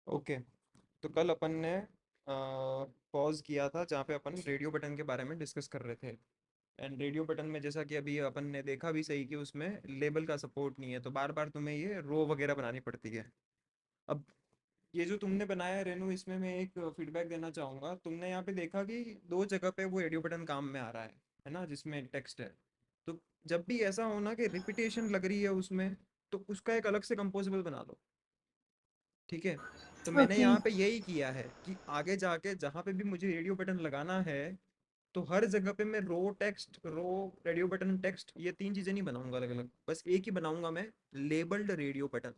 Okay. तो कल अपन ने पॉज किया था जहाँ पे अपन रेडियो बटन के बारे में डिस्कस कर रहे थे। एंड रेडियो बटन में जैसा कि अभी अपन ने देखा भी सही कि उसमें लेबल का सपोर्ट नहीं है, तो बार बार तुम्हें ये रो वगैरह बनानी पड़ती है। अब ये जो तुमने बनाया है रेनू, इसमें मैं एक फीडबैक देना चाहूँगा। तुमने यहाँ पे देखा कि दो जगह पे वो रेडियो बटन काम में आ रहा है ना, जिसमें टेक्स्ट है। तो जब भी ऐसा होना कि रिपीटेशन लग रही है उसमें, तो उसका एक अलग से कंपोजिबल बना लो। ठीक है। तो मैंने ओके। यहाँ पे यही किया है कि आगे जाके जहाँ पे भी मुझे रेडियो बटन लगाना है, तो हर जगह पे मैं रो टेक्स्ट, रो रेडियो बटन टेक्स्ट, ये तीन चीजें नहीं बनाऊंगा अलग अलग, बस एक ही बनाऊंगा मैं, लेबल्ड रेडियो बटन।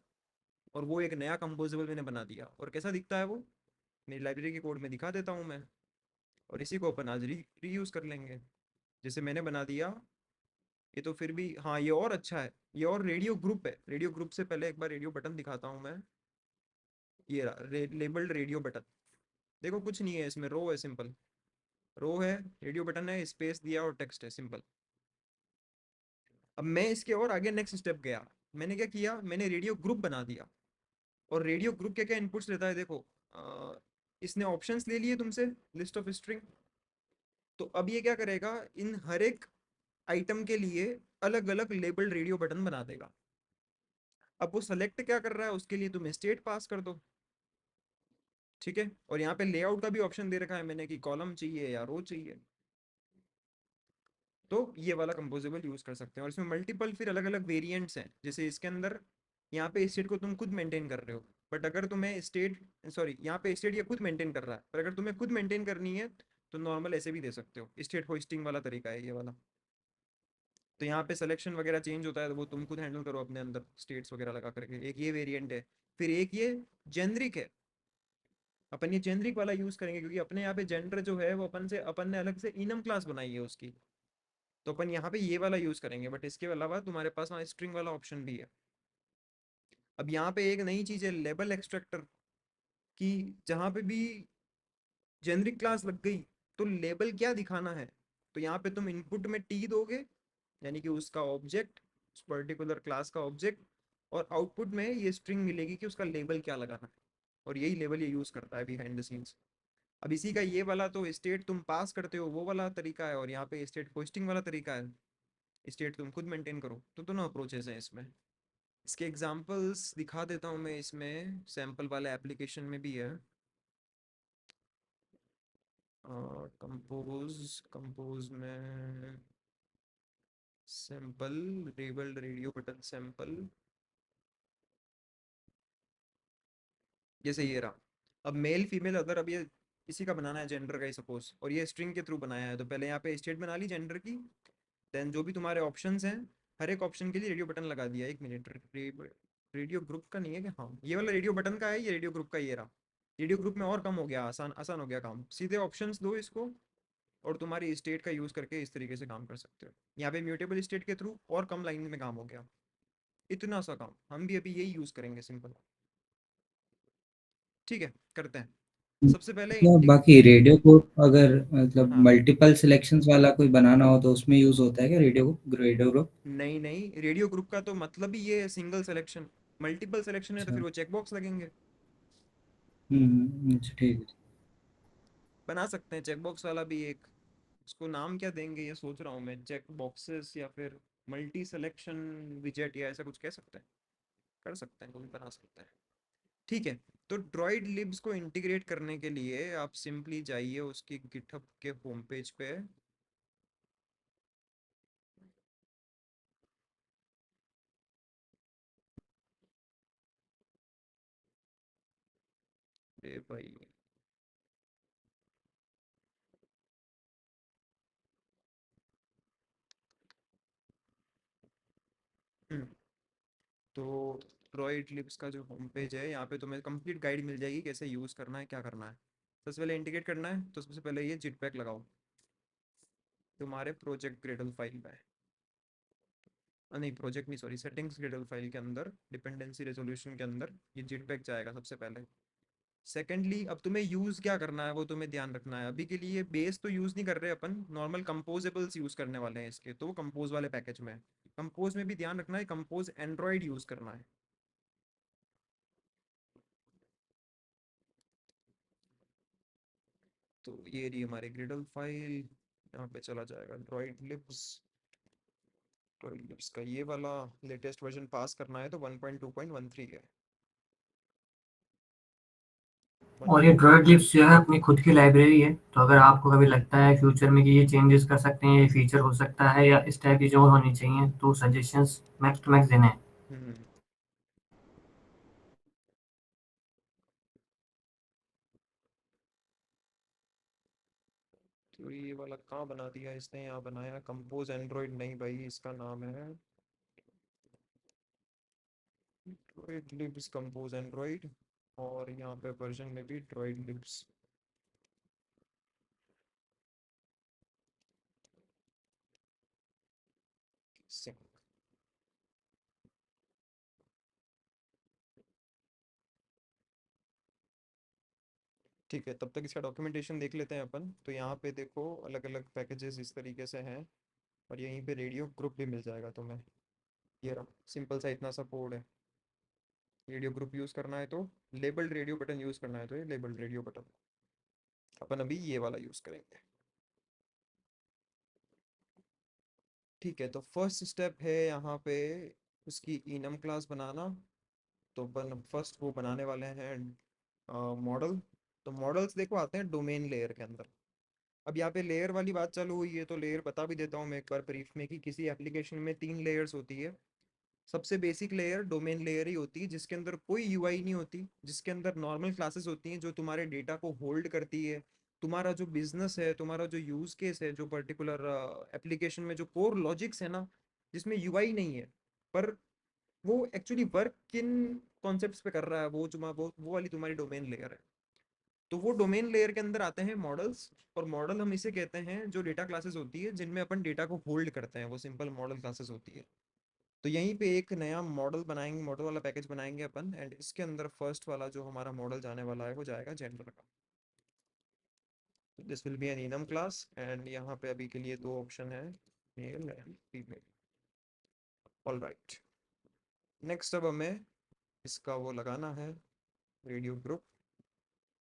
और वो एक नया कंपोजेबल मैंने बना दिया। और कैसा दिखता है वो, मेरी लाइब्रेरी के कोड में दिखा देता हूँ मैं। और इसी को अपन आज रीयूज कर लेंगे, जैसे मैंने बना दिया। ये तो फिर भी हाँ, ये और अच्छा है। ये और रेडियो ग्रुप है। रेडियो ग्रुप से पहले एक बार रेडियो बटन दिखाता हूँ मैं। ये रहा लेबल्ड रेडियो बटन। देखो कुछ नहीं है इसमें, रो है सिंपल। रो है, रेडियो बटन है, स्पेस दिया और टेक्स्ट है, सिंपल। अब मैं इसके और आगे नेक्स्ट स्टेप गया। मैंने क्या किया, मैंने रेडियो ग्रुप बना दिया। और रेडियो ग्रुप क्या क्या इनपुट्स लेता है देखो। इसने ऑप्शंस ले लिए तुमसे, लिस्ट ऑफ स्ट्रिंग। तो अब ये क्या करेगा, इन हर एक आइटम के लिए अलग अलग लेबल रेडियो बटन बना देगा। अब वो सेलेक्ट क्या कर रहा है, उसके लिए तुम स्टेट पास कर दो। ठीक है। और यहाँ पे लेआउट का भी ऑप्शन दे रखा है मैंने कि कॉलम चाहिए या रो चाहिए। तो ये वाला कंपोजेबल यूज कर सकते हैं। और इसमें मल्टीपल फिर अलग अलग वेरिएंट्स हैं। जैसे इसके अंदर, यहाँ पे स्टेट को तुम खुद मेंटेन कर रहे हो, बट अगर तुम्हें स्टेट, सॉरी, यहाँ पे स्टेट ये खुद मेंटेन कर रहा है, पर अगर तुम्हें खुद मेंटेन करनी है तो नॉर्मल ऐसे भी दे सकते हो। स्टेट होस्टिंग वाला तरीका है ये वाला। तो यहाँ पे सिलेक्शन वगैरह चेंज होता है, तो वो तुम खुद हैंडल करो अपने अंदर स्टेट्स वगैरह लगा करके। एक ये वेरिएंट है। फिर एक ये जेनरिक है। अपन ये जेनरिक वाला यूज करेंगे क्योंकि अपने यहाँ पे जेंडर जो है वो अपन ने अलग से इनम क्लास बनाई है उसकी। तो अपन यहाँ पे ये वाला यूज करेंगे, बट इसके अलावा तुम्हारे पास वहाँ स्ट्रिंग वाला ऑप्शन भी है। अब यहाँ पे एक नई चीज है, लेबल एक्सट्रैक्टर की। जहाँ पे भी जेनरिक क्लास लग गई, तो लेबल क्या दिखाना है। तो यहाँ पे तुम इनपुट में टी दोगे, यानी कि उसका ऑब्जेक्ट, उस पर्टिकुलर क्लास का ऑब्जेक्ट। और आउटपुट में ये स्ट्रिंग मिलेगी कि उसका लेबल क्या लगाना है। और यही लेबल ये यूज करता है बिहाइंड द सीन्स। अब इसी का ये वाला तो स्टेट तुम पास करते हो वो वाला तरीका है, और यहाँ पे स्टेट होस्टिंग वाला तरीका है। स्टेट तुम खुद मेंटेन करो। तो दोनों अप्रोचेस हैं इसमें। इसके एग्जांपल्स दिखा देता हूँ मैं, इसमें सैंपल वाले एप्लीकेशन में भी है। कंपोज, कंपोज में sample, labelled radio button sample, जैसे ये रहा। अब मेल फीमेल, अगर अब ये किसी का बनाना है जेंडर का ही सपोज, और ये स्ट्रिंग के थ्रू बनाया है, तो पहले यहाँ पे स्टेट बना ली जेंडर की। देन जो भी तुम्हारे ऑप्शंस हैं, हर एक ऑप्शन के लिए रेडियो बटन लगा दिया। एक मिनट, रेडियो ग्रुप का नहीं है क्या, हाँ ये वाला रेडियो बटन का है, ये रेडियो ग्रुप का ये रहा। रेडियो ग्रुप में और कम हो गया, आसान आसान हो गया काम, सीधे ऑप्शंस दो इसको। और तुम्हारी स्टेट का यूज करके इस तरीके से काम कर सकते हो। यहाँ पे म्यूटेबल स्टेट के थ्रू और कम लाइन में काम हो गया। इतना सा काम हम भी अभी यही यूज करेंगे, सिंपल। ठीक है, करते हैं। सबसे पहले मतलब इंटी बाकी रेडियो को अगर मतलब हाँ, मल्टीपल सिलेक्शंस वाला कोई बनाना हो तो उसमें यूज होता है क्या रेडियो को? नहीं नहीं, रेडियो ग्रुप का तो मतलब ही ये है सिंगल सिलेक्शन। मल्टीपल सिलेक्शन है तो अच्छा। फिर वो चेकबॉक्स लगेंगे। अच्छा ठीक है। बना सकते हैं चेकबॉक्स वाला भी एक। उसको नाम क्या देंगे ये सोच रहा हूँ मैं, चेक बॉक्सेस या फिर मल्टी सिलेक्शन विजेट, या ऐसा कुछ कह सकते हैं। कर सकते हैं, कोई बना सकते हैं। ठीक है। तो ड्रॉइड लिब्स को इंटीग्रेट करने के लिए आप सिंपली जाइए उसकी गिटहब के होम पेज पे। ए भाई। हम्म, तो ड्रॉइड लिब्स का जो होम पेज है, यहाँ पे तुम्हें कंप्लीट गाइड मिल जाएगी कैसे यूज़ करना है, क्या करना है। सबसे पहले इंटीग्रेट करना है, तो सबसे पहले ये जिट पैक लगाओ तुम्हारे प्रोजेक्ट ग्रेडल फाइल में। नहीं, प्रोजेक्ट नहीं, सॉरी, सेटिंग्स ग्रेडल फाइल के अंदर, डिपेंडेंसी रेजोल्यूशन के अंदर ये जिट पैक जाएगा सबसे पहले। सेकेंडली, अब तुम्हें यूज़ क्या करना है वो तुम्हें ध्यान रखना है। अभी के लिए बेस तो यूज़ नहीं कर रहे अपन, नॉर्मल कंपोजेबल्स यूज़ करने वाले हैं इसके, तो वो कंपोज वाले पैकेज में। कंपोज में भी ध्यान रखना है, कंपोज एंड्रॉयड यूज़ करना है। तो ये रही हमारी ग्रिडल फाइल, यहाँ पे चला जाएगा ड्रॉइड लिप्स का ये वाला लेटेस्ट वर्जन पास करना है तो 1.2.13 है। वन और ये ड्रॉइड लिप्स जो है अपनी खुद की लाइब्रेरी है, तो अगर आपको कभी लगता है फ्यूचर में कि ये चेंजेस कर सकते हैं, ये फीचर हो सकता है या इस टाइप की जो होनी चाहिए, तो सजेशंस मैक्स टू मैक्स देने हैं। हम्म तो ये वाला कहाँ बना दिया इसने, यहाँ बनाया कंपोज एंड्रॉइड, नहीं भाई इसका नाम है ड्रॉइड लिब्स कंपोज एंड्रॉइड, और यहाँ पे वर्जन में भी ड्रॉइड लिब्स सिंक। ठीक है, तब तक इसका डॉक्यूमेंटेशन देख लेते हैं अपन। तो यहाँ पे देखो अलग अलग पैकेजेस इस तरीके से हैं, और यहीं पे रेडियो ग्रुप भी मिल जाएगा तुम्हें। ये रहा, सिंपल सा इतना सा कोड है। रेडियो ग्रुप यूज़ करना है तो लेबल्ड रेडियो बटन यूज़ करना है तो ये लेबल्ड रेडियो बटन, अपन अभी ये वाला यूज़ करेंगे। ठीक है, तो फर्स्ट स्टेप है यहाँ पे उसकी इनम क्लास बनाना। तो अपन फर्स्ट वो बनाने वाले हैं मॉडल। तो मॉडल्स देखो आते हैं डोमेन लेयर के अंदर। अब यहाँ पे लेयर वाली बात चालू हुई है तो लेयर बता भी देता हूँ मैं एक बार ब्रीफ में कि किसी एप्लीकेशन में 3 लेयर्स होती है। सबसे बेसिक लेयर डोमेन लेयर ही होती है, जिसके अंदर कोई यूआई नहीं होती, जिसके अंदर नॉर्मल क्लासेस होती हैं जो तुम्हारे डेटा को होल्ड करती है। तुम्हारा जो बिजनेस है, तुम्हारा जो यूज केस है, जो पर्टिकुलर एप्लीकेशन में जो कोर लॉजिक्स है ना, जिसमें यूआई नहीं है, पर वो एक्चुअली वर्क किन कॉन्सेप्ट्स पे कर रहा है, वो वाली तुम्हारी डोमेन लेयर है। तो वो डोमेन लेयर के अंदर आते हैं मॉडल्स। और मॉडल हम इसे कहते हैं जो डेटा क्लासेस होती है जिनमें अपन डेटा को होल्ड करते हैं, वो सिंपल मॉडल क्लासेस होती है। तो यहीं पे एक नया मॉडल बनाएंगे, मॉडल वाला पैकेज बनाएंगे अपन, एंड इसके अंदर फर्स्ट वाला जो हमारा मॉडल जाने वाला है वो जाएगा जेंडर का। This will be an enum class, and यहाँ पे अभी के लिए 2 ऑप्शन है, male and female. All right, next अब हमें इसका वो लगाना है रेडियो ग्रुप।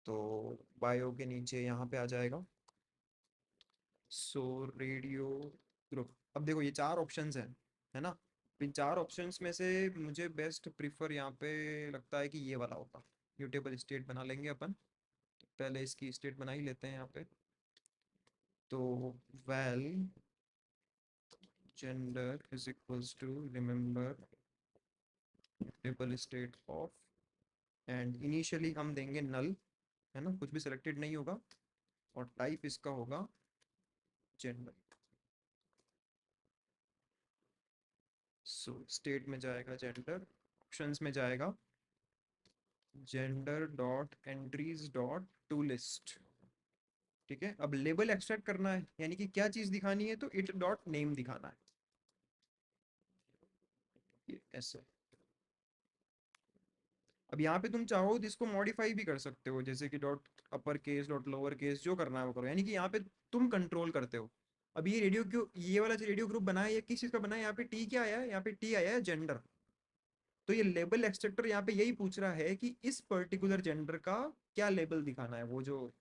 तो बायो के नीचे यहाँ पे आ जाएगा सो रेडियो ग्रुप। अब देखो ये 4 ऑप्शंस हैं, है ना। इन 4 ऑप्शंस में से मुझे बेस्ट प्रीफर यहाँ पे लगता है कि ये वाला होगा। म्यूटेबल स्टेट बना लेंगे अपन, पहले इसकी स्टेट बना ही लेते हैं यहाँ पे। तो val gender is equals to remember mutable state of, and initially हम देंगे नल, है ना, कुछ भी सिलेक्टेड नहीं होगा, और टाइप इसका होगा जेंडर। सो स्टेट में जाएगा जेंडर, ऑप्शंस में जाएगा gender dot entries dot to list. ठीक है, अब लेबल एक्सट्रैक्ट करना है, यानी कि क्या चीज दिखानी है, तो इट डॉट नेम दिखाना है, ये ऐसे। अब यहाँ पे तुम चाहो तो इसको मॉडिफाई भी कर सकते हो, जैसे कि dot upper case dot lower case, जो करना है वो करो, यानी कि यहाँ पे तुम कंट्रोल करते हो। अब ये रेडियो क्यों, ये वाला जो रेडियो ग्रुप बना है ये किस चीज का बना है, यहाँ पे टी क्या आया है, यहाँ पे टी आया है जेंडर। तो ये लेबल एक्सट्रैक्टर यहाँ पे यही पूछ रहा है कि इस पर्टिकुलर जेंडर का क्या लेबल दिखाना है, वो जो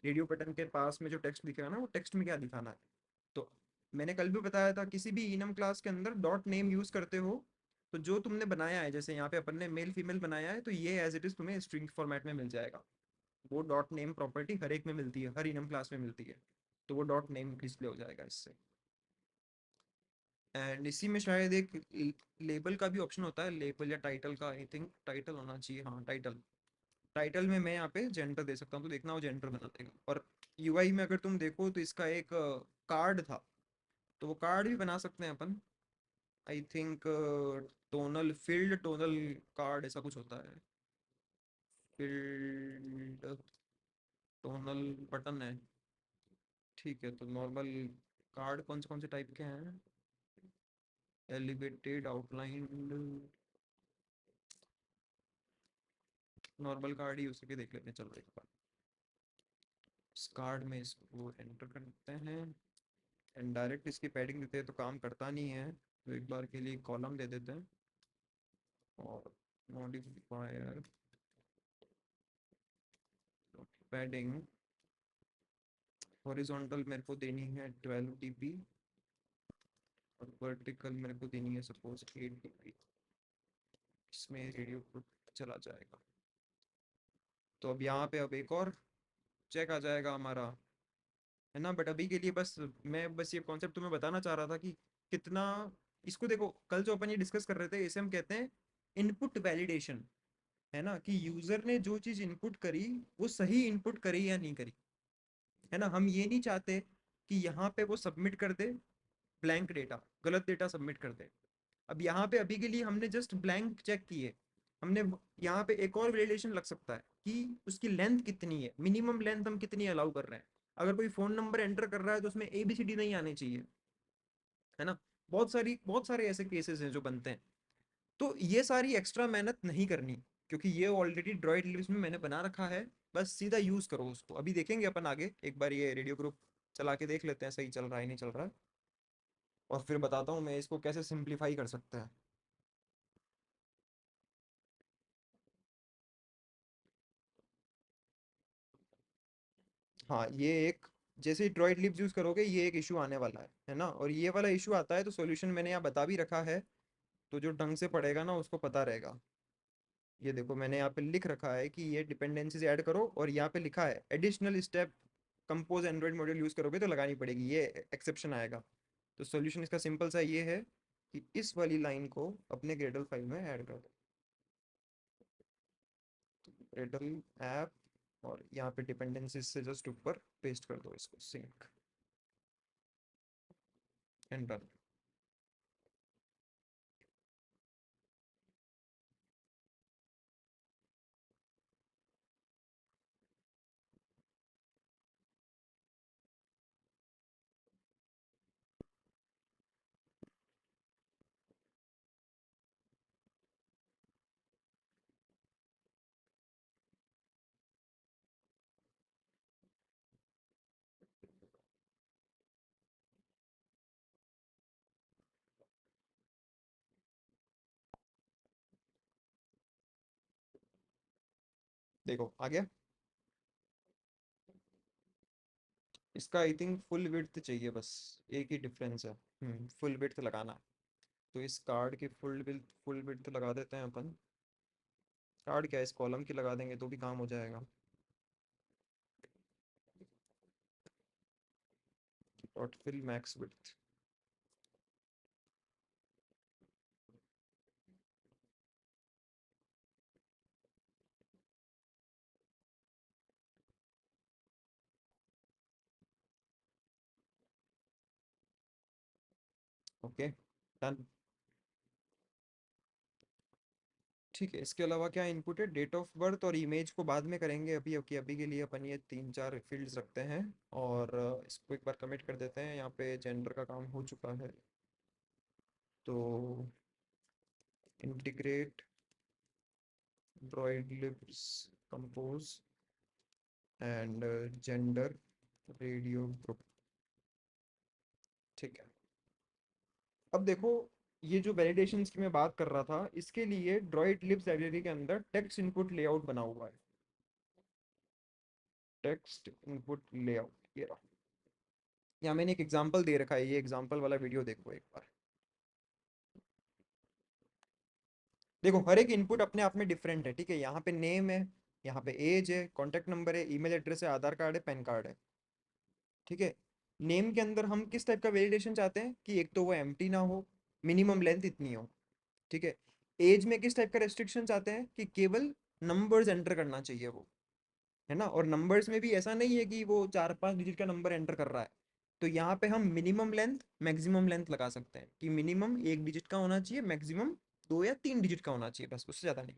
रेडियो बटन के पास में जो टेक्स्ट दिख रहा है ना, वो टेक्स्ट में क्या दिखाना है। तो मैंने कल भी बताया था, किसी भी इनम क्लास के अंदर डॉट नेम यूज करते हो तो जो तुमने बनाया है, जैसे यहाँ पे अपन ने मेल फीमेल बनाया है, तो ये एज इट इज तुम्हें स्ट्रिंग फॉर्मेट में मिल जाएगा। वो डॉट नेम प्रॉपर्टी हर एक में मिलती है, हर इनम क्लास में मिलती है, तो वो डॉट नेम डिस्प्ले हो जाएगा इससे। एंड इसी में शायद एक लेबल का भी ऑप्शन होता है, लेबल या टाइटल का, आई थिंक टाइटल होना चाहिए, हाँ टाइटल। टाइटल में मैं यहाँ पे जेंडर दे सकता हूँ, तो देखना वो जेंडर बना देगा। और यूआई में अगर तुम देखो तो इसका एक कार्ड था, तो वो कार्ड भी बना सकते हैं अपन, I think tonal field tonal card ऐसा कुछ होता है, फील्ड टोनल बटन है। ठीक है, तो नॉर्मल कार्ड कौन से टाइप के हैं, एलिवेटेड आउटलाइन, नॉर्मल कार्ड ही हो सके देख लेते हैं, चलो एक बार इस कार्ड में इसको एंटर करते हैं, एंड डायरेक्ट इसकी पैडिंग देते हैं तो काम करता नहीं है, तो एक बार के लिए कॉलम दे देते हैं, और मॉडिफायर पैडिंग हॉरिजॉन्टल मेरे को देनी है 12 dB और वर्टिकल मेरे को देनी है सपोज 8 dB। इसमें रेडियो चला जाएगा। तो अब यहाँ पे अब एक और चेक आ जाएगा हमारा, है ना। बट अभी के लिए बस मैं बस ये कॉन्सेप्ट तुम्हें बताना चाह रहा था कि कितना इसको देखो, कल जो अपन ये डिस्कस कर रहे थे इसे हम कहते हैं इनपुट वैलिडेशन, है ना। कि यूजर ने जो चीज इनपुट करी वो सही इनपुट करी या नहीं करी, है ना। हम ये नहीं चाहते कि यहाँ पे वो सबमिट कर दे ब्लैंक डेटा, गलत डेटा सबमिट कर दे। अब यहाँ पे अभी के लिए हमने जस्ट ब्लैंक चेक किए, हमने यहाँ पे एक और वैलिडेशन लग सकता है कि उसकी लेंथ कितनी है, मिनिमम लेंथ हम कितनी अलाउ कर रहे हैं। अगर कोई फोन नंबर एंटर कर रहा है तो उसमें ABCD नहीं आने चाहिए, है ना। बहुत सारे ऐसे केसेस हैं जो बनते हैं। तो ये सारी एक्स्ट्रा मेहनत नहीं करनी, क्योंकि ये ऑलरेडी ड्रॉइड लिब्स में मैंने बना रखा है। बस सीधा यूज करो उसको। अभी देखेंगे अपन आगे, एक बार ये रेडियो ग्रुप चला के देख लेते हैं सही चल रहा है नहीं चल रहा है, और फिर बताता हूँ मैं इसको कैसे सिंप्लीफाई कर सकते हैं। हाँ, ये एक, जैसे ही ड्रॉइड लिब्स यूज करोगे ये एक इशू आने वाला है ना। और ये वाला इशू आता है तो सॉल्यूशन मैंने यहाँ बता भी रखा है, तो जो ढंग से पढ़ेगा ना उसको पता रहेगा। ये देखो मैंने यहाँ पे लिख रखा है कि ये डिपेंडेंसीज ऐड करो, और यहाँ पे लिखा है additional step compose Android module use करोगे तो लगानी पड़ेगी, ये एक्सेप्शन आएगा। तो सॉल्यूशन इसका सिंपल सा ये है कि इस वाली लाइन को अपने ग्रेडल फाइल में ऐड कर दो, ग्रेडल ऐप, और यहाँ पे डिपेंडेंसीज से जस्ट ऊपर पेस्ट कर दो इसको, सिंक एंड रन। देखो आ गया। इसका आई थिंक फुल विड्थ चाहिए बस, एक ही डिफरेंस है। फुल विड्थ लगाना है। तो इस कार्ड की फुल विड्थ लगा देते हैं अपन। कार्ड क्या, इस कॉलम की लगा देंगे तो भी काम हो जाएगा। Dot fill max width. Okay, done. ठीक है, इसके अलावा क्या इनपुट है, डेट ऑफ बर्थ और इमेज को बाद में करेंगे। अभी के लिए अपन ये 3 4 फील्ड्स रखते हैं, और इसको एक बार कमिट कर देते हैं। यहाँ पे जेंडर का काम हो चुका है, तो integrate droid libs compose and gender radio group. ठीक है। अब देखो, ये जो वैलिडेशंस की मैं बात कर रहा था, इसके लिए ड्रॉइड लिब्स लाइब्रेरी के अंदर टेक्स्ट इनपुट लेआउट बना हुआ है। टेक्स्ट इनपुट लेआउट ये रहा। यहाँ मैंने एक एग्जांपल दे रखा है, ये एग्जांपल वाला वीडियो देखो एक बार। देखो हर एक इनपुट अपने आप में डिफरेंट है, ठीक है। यहाँ पे नेम है, यहाँ पे एज है, कॉन्टैक्ट नंबर है, ईमेल एड्रेस है, आधार कार्ड है, पैन कार्ड है, ठीक है। नेम के अंदर हम किस टाइप का वैलिडेशन चाहते हैं कि एक तो वो एम्प्टी ना हो, मिनिमम लेंथ इतनी हो, ठीक है। एज में किस टाइप का रेस्ट्रिक्शन चाहते हैं कि केवल नंबर्स एंटर करना चाहिए वो, है ना। और नंबर्स में भी ऐसा नहीं है कि वो 4 5 डिजिट का नंबर एंटर कर रहा है। तो यहाँ पे हम मिनिमम लेंथ मैक्सिमम लेंथ लगा सकते हैं कि मिनिमम 1 डिजिट का होना चाहिए, मैक्सिमम 2 या 3 डिजिट का होना चाहिए, बस उससे ज़्यादा नहीं।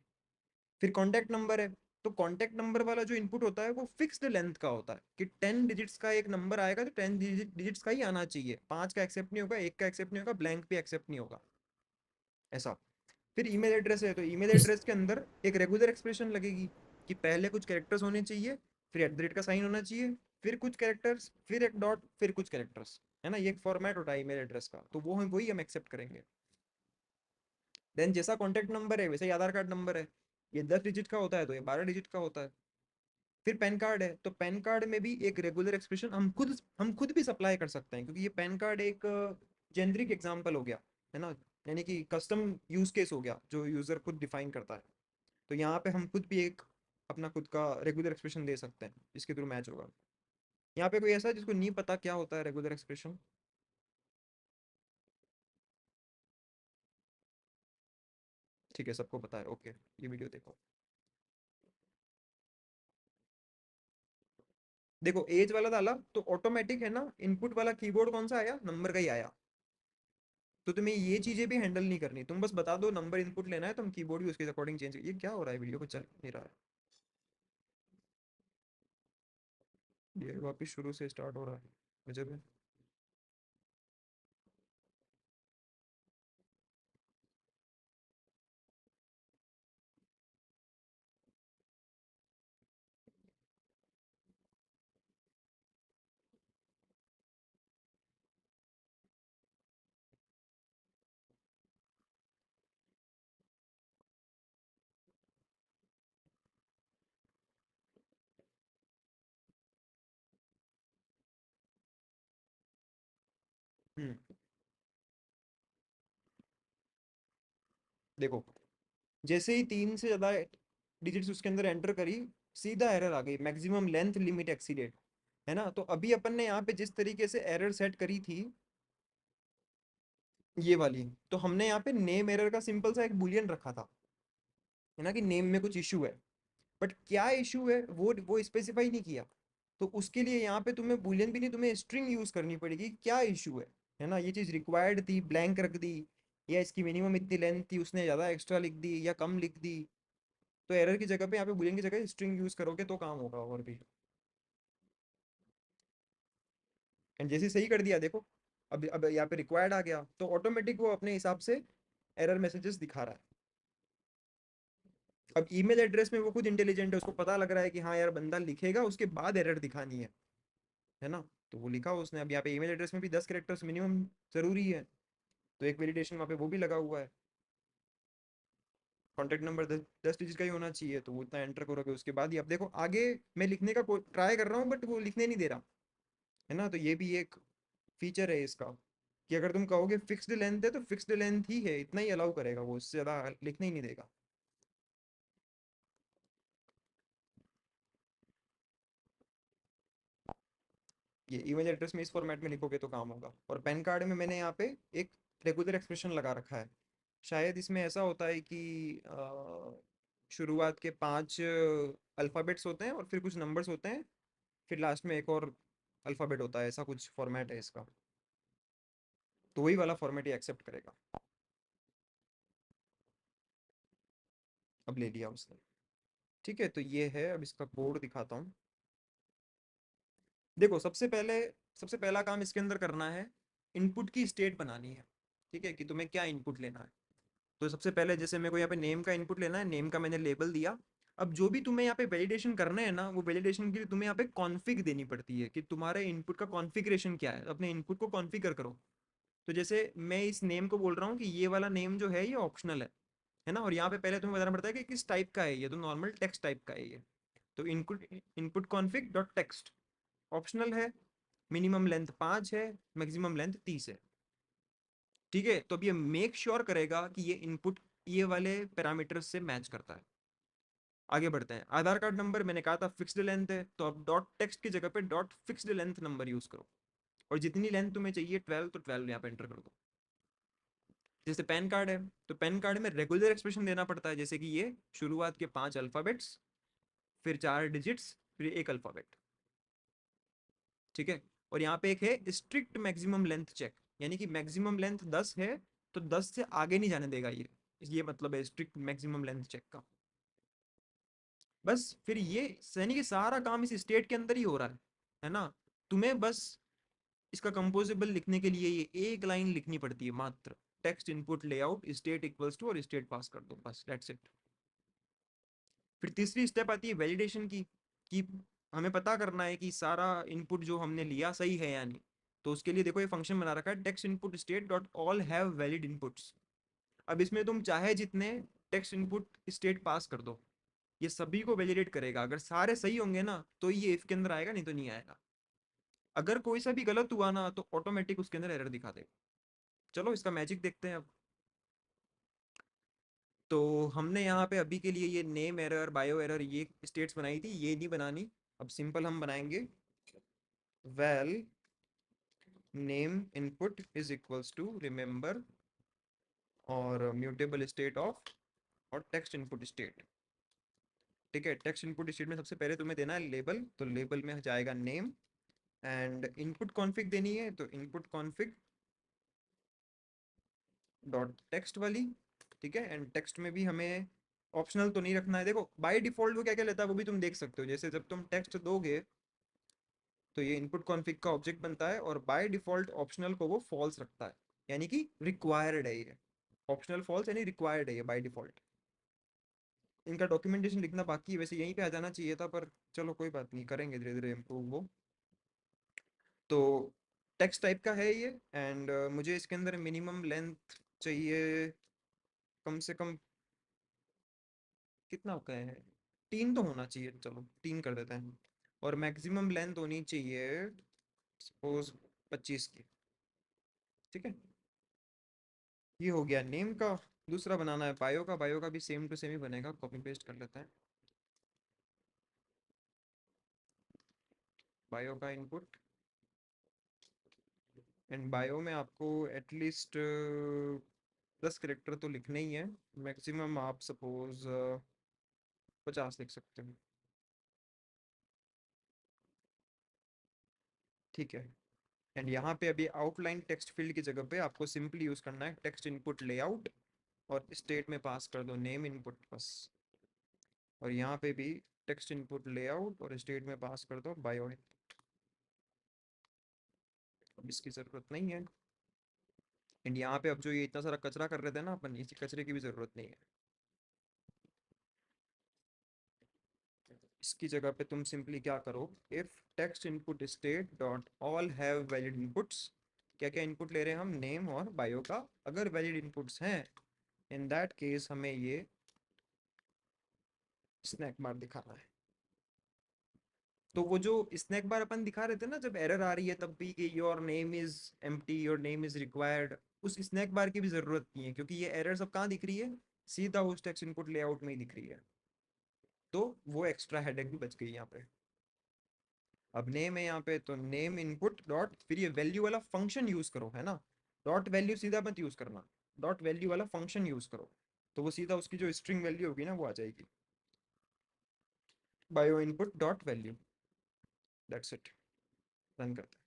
फिर कॉन्टैक्ट नंबर है, तो कॉन्टैक्ट नंबर वाला जो इनपुट होता है वो फिक्स्ड लेंथ का होता है कि 10 डिजिट्स का एक नंबर आएगा तो 10 डिजिट्स का ही आना चाहिए, 5 का एक्सेप्ट नहीं होगा, 1 का एक्सेप्ट नहीं होगा, ब्लैंक भी एक्सेप्ट नहीं होगा, ऐसा। फिर ईमेल एड्रेस है, तो ईमेल इस एड्रेस के अंदर एक रेगुलर एक्सप्रेशन लगेगी कि पहले कुछ कैरेक्टर्स होने चाहिए, फिर एट द रेट का साइन होना चाहिए, फिर कुछ कैरेक्टर्स, फिर एक डॉट, फिर कुछ कैरेक्टर्स, है ना। ये एक फॉर्मेट होता है ईमेल एड्रेस का, तो वो हम वही हम एक्सेप्ट करेंगे। देन जैसा कॉन्टैक्ट नंबर है वैसे ही आधार कार्ड नंबर है, ये 10 डिजिट का होता है तो ये 12 डिजिट का होता है। फिर पैन कार्ड है, तो पैन कार्ड में भी एक रेगुलर एक्सप्रेशन हम खुद भी सप्लाई कर सकते हैं, क्योंकि ये पैन कार्ड एक जेनरिक एग्जांपल हो गया, है ना, यानी कि कस्टम यूज केस हो गया जो यूजर खुद डिफाइन करता है। तो यहाँ पे हम खुद भी एक अपना खुद का रेगुलर एक्सप्रेशन दे सकते हैं जिसके थ्रू मैच होगा। यहाँ पे कोई ऐसा है जिसको नहीं पता क्या होता है रेगुलर एक्सप्रेशन? ठीक है, सबको पता है, ओके, ये वीडियो देखो। देखो एज वाला डाला तो ऑटोमेटिक है ना, इनपुट वाला कीबोर्ड कौन सा आया, नंबर का ही आया। तो तुम्हें ये चीजें भी हैंडल नहीं करनी, तुम बस बता दो नंबर इनपुट लेना है, तुम कीबोर्ड भी उसके अकॉर्डिंग चेंज। ये क्या हो रहा है, वीडियो को चल नहीं रहा है, ये वापस शुरू से स्टार्ट हो रहा है मुझे भी। हम्म। देखो जैसे ही 3 से ज्यादा डिजिट्स उसके अंदर एंटर करी, सीधा एरर आ गई, मैक्सिमम लेंथ लिमिट एक्सीडेड, है ना। तो अभी अपन ने यहाँ पे जिस तरीके से एरर सेट करी थी ये वाली, तो हमने यहाँ पे नेम एरर का सिंपल सा एक बुलियन रखा था, है ना, कि नेम में कुछ इशू है। बट क्या इशू है वो स्पेसिफाई नहीं किया। तो उसके लिए यहाँ पे तुम्हें बुलियन भी नहीं, तुम्हें स्ट्रिंग यूज करनी पड़ेगी, क्या इशू है ना। ये चीज रिक्वायर्ड थी, ब्लैंक रख दी, या इसकी मिनिमम इतनी लेंथ थी उसने ज्यादा एक्स्ट्रा लिख दी या कम लिख दी। तो एरर की जगह पे यहाँ पे बुलियन की जगह स्ट्रिंग यूज करोगे तो काम होगा और भी। एंड जैसे सही कर दिया देखो, अब यहाँ पे रिक्वायर्ड आ गया तो ऑटोमेटिक वो अपने हिसाब से एरर मैसेजेस दिखा रहा है। अब ईमेल एड्रेस में वो खुद इंटेलिजेंट है, उसको पता लग रहा है कि हाँ यार बंदा लिखेगा उसके बाद एरर दिखानी है ना। तो वो लिखा उसने। अब यहाँ पे ईमेल एड्रेस में भी 10 कैरेक्टर्स मिनिमम जरूरी है, तो एक वैलिडेशन वहाँ पे वो भी लगा हुआ है। कॉन्टैक्ट नंबर 10 डिजिट का ही होना चाहिए, तो वो इतना एंटर करोगे उसके बाद ही। अब देखो आगे मैं लिखने का ट्राई कर रहा हूँ बट वो लिखने नहीं दे रहा, है ना। तो ये भी एक फीचर है इसका, कि अगर तुम कहोगे फिक्स्ड लेंथ है तो फिक्स्ड लेंथ ही है, इतना ही अलाउ करेगा वो, इससे ज़्यादा लिखने ही नहीं देगा। ये ईमेल एड्रेस में इस फॉर्मेट में लिखोगे तो काम होगा। और पैन कार्ड में मैंने यहाँ पे एक रेगुलर एक्सप्रेशन लगा रखा है। शायद इसमें ऐसा होता है कि शुरुआत के 5 अल्फ़ाबेट्स होते हैं और फिर कुछ नंबर्स होते हैं, फिर लास्ट में एक और अल्फ़ाबेट होता है, ऐसा कुछ फॉर्मेट है इसका। तो वही वाला फॉर्मेट ये एक्सेप्ट करेगा। अब ले लिया उसने, ठीक है। तो ये है, अब इसका कोड दिखाता हूँ। देखो सबसे पहला काम इसके अंदर करना है, इनपुट की स्टेट बनानी है, ठीक है, कि तुम्हें क्या इनपुट लेना है। तो सबसे पहले जैसे मेरे को यहाँ पे नेम का इनपुट लेना है, नेम का मैंने लेबल दिया। अब जो भी तुम्हें यहाँ पे वैलिडेशन करना है ना, वो वैलिडेशन के लिए तुम्हें यहाँ पे कॉन्फ़िग देनी पड़ती है, कि तुम्हारे इनपुट का कॉन्फ़िगरेशन क्या है, अपने इनपुट को कॉन्फ़िगर करो। तो जैसे मैं इस नेम को बोल रहा हूँ कि ये वाला नेम जो है ये ऑप्शनल है ना। और यहाँ पे पहले तुम्हें बताना पड़ता है कि किस टाइप का है ये, तो नॉर्मल टेक्स्ट टाइप का है ये। तो input input config dot text optional है, मिनिमम लेंथ 5 है, मैक्सिमम लेंथ 30 है, ठीक है। तो अब ये मेक श्योर करेगा कि ये इनपुट ये वाले पैरामीटर्स से मैच करता है। आगे बढ़ते हैं। आधार कार्ड नंबर मैंने कहा था फिक्स्ड लेंथ है, तो अब डॉट टेक्स्ट की जगह पे dot fixed length number use करो। और जितनी लेंथ तुम्हें चाहिए 12, तो 12 यहाँ पे एंटर कर दो। जैसे पैन कार्ड है, तो पैन कार्ड में रेगुलर एक्सप्रेशन देना पड़ता है, जैसे कि ये शुरुआत के 5 अल्फाबेट्स, फिर 4 डिजिट्स, फिर एक अल्फाबेट, ठीक है। और यहाँ पे एक है स्ट्रिक्ट मैक्सिमम लेंथ चेक, यानी कि मैक्सिमम लेंथ 10 है, तो 10 से आगे नहीं जाने देगा ये मतलब है स्ट्रिक्ट मैक्सिमम लेंथ चेक का। बस फिर ये यानी कि सारा काम इस स्टेट के अंदर ही हो रहा है ना। तुम्हें बस इसका कंपोजिबल लिखने के लिए ये एक लाइन लिखनी पड़ती है मात्र, text input layout state equals to, और स्टेट पास कर दो, बस दैट्स इट। फिर तीसरी स्टेप आती है वैलिडेशन की, कि हमें पता करना है कि सारा इनपुट जो हमने लिया सही है या नहीं। तो उसके लिए देखो ये फंक्शन बना रखा है, text input state dot all have valid inputs. अब इसमें तुम चाहे जितने टेक्स्ट इनपुट स्टेट पास कर दो, ये सभी को वैलिडेट करेगा। अगर सारे सही होंगे ना तो ये इफ के अंदर आएगा, नहीं तो नहीं आएगा। अगर कोई सा भी गलत हुआ ना तो ऑटोमेटिक उसके अंदर एरर दिखा देगा। चलो इसका मैजिक देखते हैं अब। तो हमने यहाँ पे अभी के लिए ये नेम एरर, बायो एरर, ये स्टेट्स बनाई थी, ये नहीं बनानी। अब सिंपल हम बनाएंगे val name input is equals to remember और म्यूटेबल स्टेट ऑफ और टेक्स्ट इनपुट स्टेट। ठीक है, टेक्स्ट इनपुट स्टेट में सबसे पहले तुम्हें देना है लेबल, तो लेबल में जाएगा नेम। एंड इनपुट कॉन्फ़िग देनी है, तो इनपुट कॉन्फ़िग डॉट टेक्स्ट वाली। ठीक है, एंड टेक्स्ट में भी हमें ऑप्शनल तो नहीं रखना है। देखो बाय डिफॉल्ट वो क्या क्या लेता है वो भी तुम देख सकते हो। जैसे जब तुम टेक्स्ट दोगे तो ये इनपुट कॉन्फ़िग का ऑब्जेक्ट बनता है, और बाय डिफॉल्ट ऑप्शनल को वो फॉल्स रखता है, यानी कि रिक्वायर्ड है ये। ऑप्शनल फॉल्स यानी रिक्वायर्ड है ये बाय डिफॉल्ट। इनका डॉक्यूमेंटेशन लिखना बाकी है, वैसे यहीं पे आ जाना चाहिए था, पर चलो कोई बात नहीं, करेंगे धीरे धीरे इम्प्रूव वो। तो टेक्स्ट टाइप का है ये। एंड मुझे इसके अंदर मिनिमम लेंथ चाहिए कम से कम, कितना का है, 3 तो होना चाहिए, चलो 3 कर देते हैं। और मैक्सिमम लेंथ होनी चाहिए सपोज 25 की। ठीक है, ये हो गया नेम का। दूसरा बनाना है बायो का। बायो का भी सेम टू सेम ही बनेगा, कॉपी पेस्ट कर लेते हैं। बायो का इनपुट, एंड बायो में आपको एटलीस्ट 10 करेक्टर तो लिखने ही है। मैक्सिमम आप सपोज 50 लिख सकते हो। ठीक है, एंड यहाँ पे अभी आउटलाइन टेक्स्ट फील्ड की जगह पे आपको सिंपली यूज करना है टेक्स्ट इनपुट लेआउट, और स्टेट में पास कर दो नेम इनपुट बस। और यहाँ पे भी टेक्स्ट इनपुट लेआउट और स्टेट में पास कर दो बायो इनपुट। अब इसकी ज़रूरत नहीं है। एंड यहाँ पे अब जो ये इतना सारा कचरा कर रहे थे ना अपन, इसी कचरे की भी ज़रूरत नहीं है। इसकी जगह पे तुम सिंपली क्या करो, if text input state dot all have valid inputs. क्या क्या इनपुट ले रहे हैं हम, नेम और बायो का। अगर वैलिड इनपुट्स हैं इन दैट केस हमें ये स्नैक बार दिखाना है। तो वो जो स्नैक बार अपन दिखा रहे थे ना जब एरर आ रही है तब भी, कि your name is empty, your name is required, उस स्नैक बार की भी जरूरत नहीं है, क्योंकि ये एरर सब कहाँ दिख रही है, सीधा उस टेक्स्ट इनपुट लेआउट में ही दिख रही है। तो वो एक्स्ट्रा हेडेक भी बच गई यहाँ पे। अब नेम है यहाँ पे, तो नेम इनपुट डॉट, फिर ये वैल्यू वाला फंक्शन यूज करो, है ना। डॉट वैल्यू सीधा मत यूज करना, डॉट वैल्यू वाला फंक्शन यूज करो, तो वो सीधा उसकी जो स्ट्रिंग वैल्यू होगी ना वो आ जाएगी। Bio input dot value, that's it. Run करते हैं।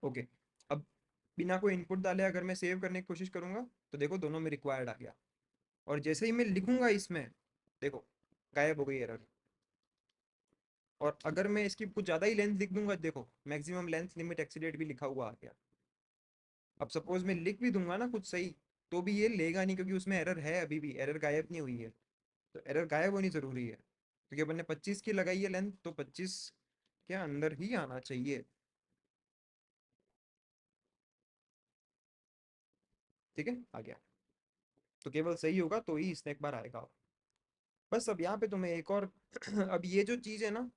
ओके, अब बिना कोई इनपुट डाले अगर मैं सेव करने की कोशिश करूंगा तो देखो दोनों में रिक्वायर्ड आ गया। और जैसे ही मैं लिखूंगा इसमें, देखो गायब हो गई एरर। और अगर मैं इसकी कुछ ज़्यादा ही लेंथ लिख दूंगा, देखो मैक्सिमम लेंथ लिमिट एक्सीडेड भी लिखा हुआ आ गया। अब सपोज मैं लिख भी दूंगा ना कुछ सही, तो भी ये लेगा नहीं, क्योंकि उसमें एरर है, अभी भी एरर गायब नहीं हुई है। तो एरर गायब होनी ज़रूरी है, क्योंकि अपन ने 25 की लगाई है लेंथ, तो 25 के अंदर ही आना चाहिए। ठीक है, आ गया। तो केवल सही होगा तो ही स्नैक बार आएगा। बस अब यहाँ पे तुम्हें एक और अब ये जो चीज़ है ना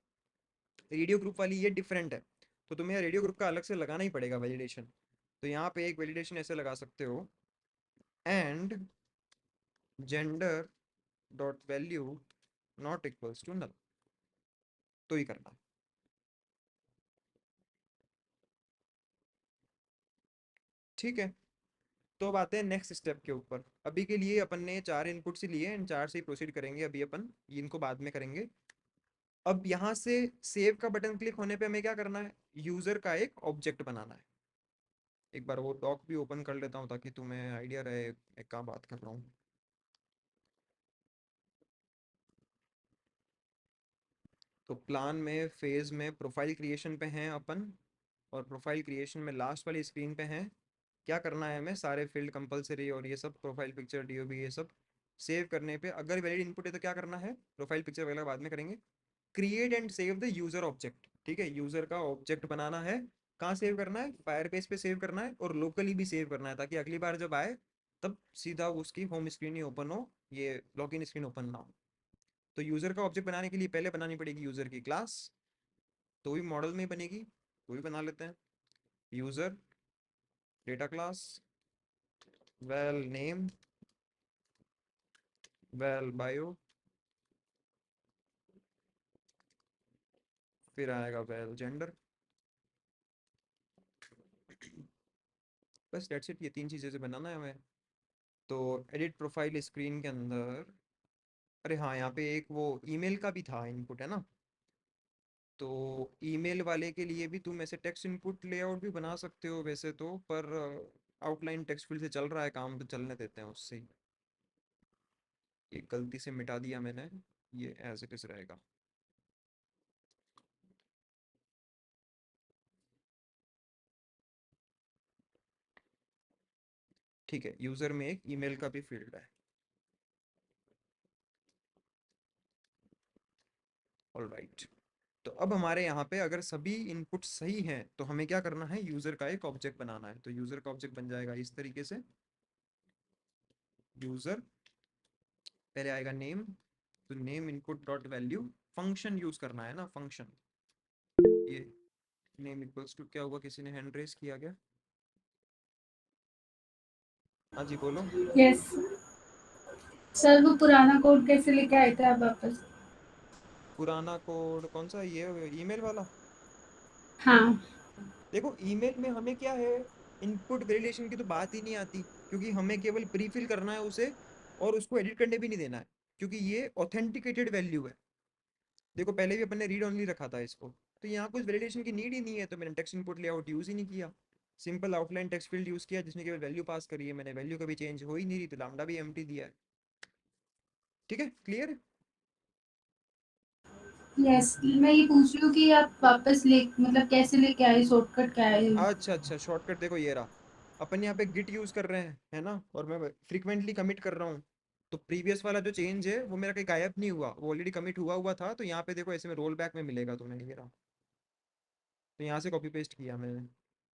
रेडियो ग्रुप वाली, ये डिफरेंट है। तो तुम्हें रेडियो ग्रुप का अलग से लगाना ही पड़ेगा वैलिडेशन। तो यहाँ पे एक वैलिडेशन ऐसे लगा सकते हो, and gender dot value not equals to null, तो ही करना है। ठीक है, तो अब आते हैं नेक्स्ट स्टेप के ऊपर। अभी के लिए अपन ने 4 इनपुट्स ही लिए, एंड 4 से ही प्रोसीड करेंगे अभी अपन, इनको बाद में करेंगे। अब यहाँ से सेव का बटन क्लिक होने पे हमें क्या करना है, यूजर का एक ऑब्जेक्ट बनाना है। एक बार वो डॉक भी ओपन कर लेता हूँ ताकि तुम्हें आइडिया रहे मैं क्या बात कर रहा हूँ। तो प्लान में फेज में प्रोफाइल क्रिएशन पे हैं अपन, और प्रोफाइल क्रिएशन में लास्ट वाली स्क्रीन पे हैं। क्या करना है हमें, सारे फील्ड कंपलसरी और ये सब प्रोफाइल पिक्चर डीओबी ये सब सेव करने पे, अगर वैलिड इनपुट है तो क्या करना है, प्रोफाइल पिक्चर वगैरह बाद में करेंगे। Create and save the user object, ठीक है, यूजर का ऑब्जेक्ट बनाना है, कहाँ सेव करना है, फायरबेस पे सेव करना है और लोकली भी सेव करना है, ताकि अगली बार जब आए तब सीधा उसकी होम स्क्रीन ही ओपन हो, ये लॉगिन स्क्रीन ओपन ना हो। तो यूजर का ऑब्जेक्ट बनाने के लिए पहले बनानी पड़ेगी यूजर की क्लास, तो भी मॉडल में ही बनेगी, वो भी बना लेते हैं। User data class well name well bio, फिर आएगा वेल जेंडर। बस डेट्स इट, ये 3 चीज़ें से बनाना है हमें। तो एडिट प्रोफाइल स्क्रीन के अंदर, अरे हाँ यहाँ पे एक वो ईमेल का भी था इनपुट, है ना। तो ईमेल वाले के लिए भी तुम ऐसे टेक्स्ट इनपुट लेआउट भी बना सकते हो वैसे तो, पर आउटलाइन टेक्स्ट फील्ड से चल रहा है काम, तो चलने देते हैं उससे ही। ये गलती से मिटा दिया मैंने, ये एज इट इज रहेगा। ठीक है, यूजर में एक ईमेल का भी फील्ड है। ऑलराइट, तो अब हमारे यहाँ पे अगर सभी इनपुट सही हैं तो हमें क्या करना है, यूजर का एक ऑब्जेक्ट बनाना है। तो यूजर का ऑब्जेक्ट बन जाएगा इस तरीके से, यूजर पहले आएगा नेम, तो name input dot value, function use करना है ना, फंक्शन। ये नेम इक्वल्स टू क्या हुआ, किसी ने हैंड रेस किया क्या? हाँ जी बोलो। यस सर, वो पुराना कोड कैसे लेके आए थे आप वापस? पुराना कोड कौन सा, ये ईमेल वाला? हाँ। देखो ईमेल में हमें क्या है, इनपुट वेरिएशन की तो बात ही नहीं आती, क्योंकि हमें केवल प्रीफिल करना है उसे, और उसको एडिट करने भी नहीं देना है, क्योंकि ये ऑथेंटिकेटेड वैल्यू है। देखो पहले भी अपन ने रीड ओनली रखा था इसको, तो यहाँ कुछ वैलिडेशन की नीड ही नहीं है, तो मैंने टेक्स्ट इनपुट लेआउट यूज ही नहीं किया। Simple outline text field use किया जिसमें केवल वैल्यू पास करी है मैंने, वैल्यू कभी चेंज हो ही नहीं रही, तो लैम्डा भी एम्प्टी दिया है। ठीक है, क्लियर? यस, मैं ये पूछ रही हूँ कि आप वापस ले मतलब कैसे लेके आए, शॉर्टकट क्या है? अच्छा अच्छा, शॉर्टकट देखो ये रहा। अपन यहाँ पे गिट यूज कर रहे हैं, है ना, और मैं फ्रीक्वेंटली कमिट कर रहा हूँ। तो प्रीवियस वाला जो चेंज है वो मेरा कहीं गायब नहीं हुआ, वो ऑलरेडी कमिट हुआ हुआ था। तो यहाँ पे देखो ऐसे में रोल बैक में मिलेगा तुम्हें, ये रहा। तो यहाँ से कॉपी पेस्ट किया मैंने,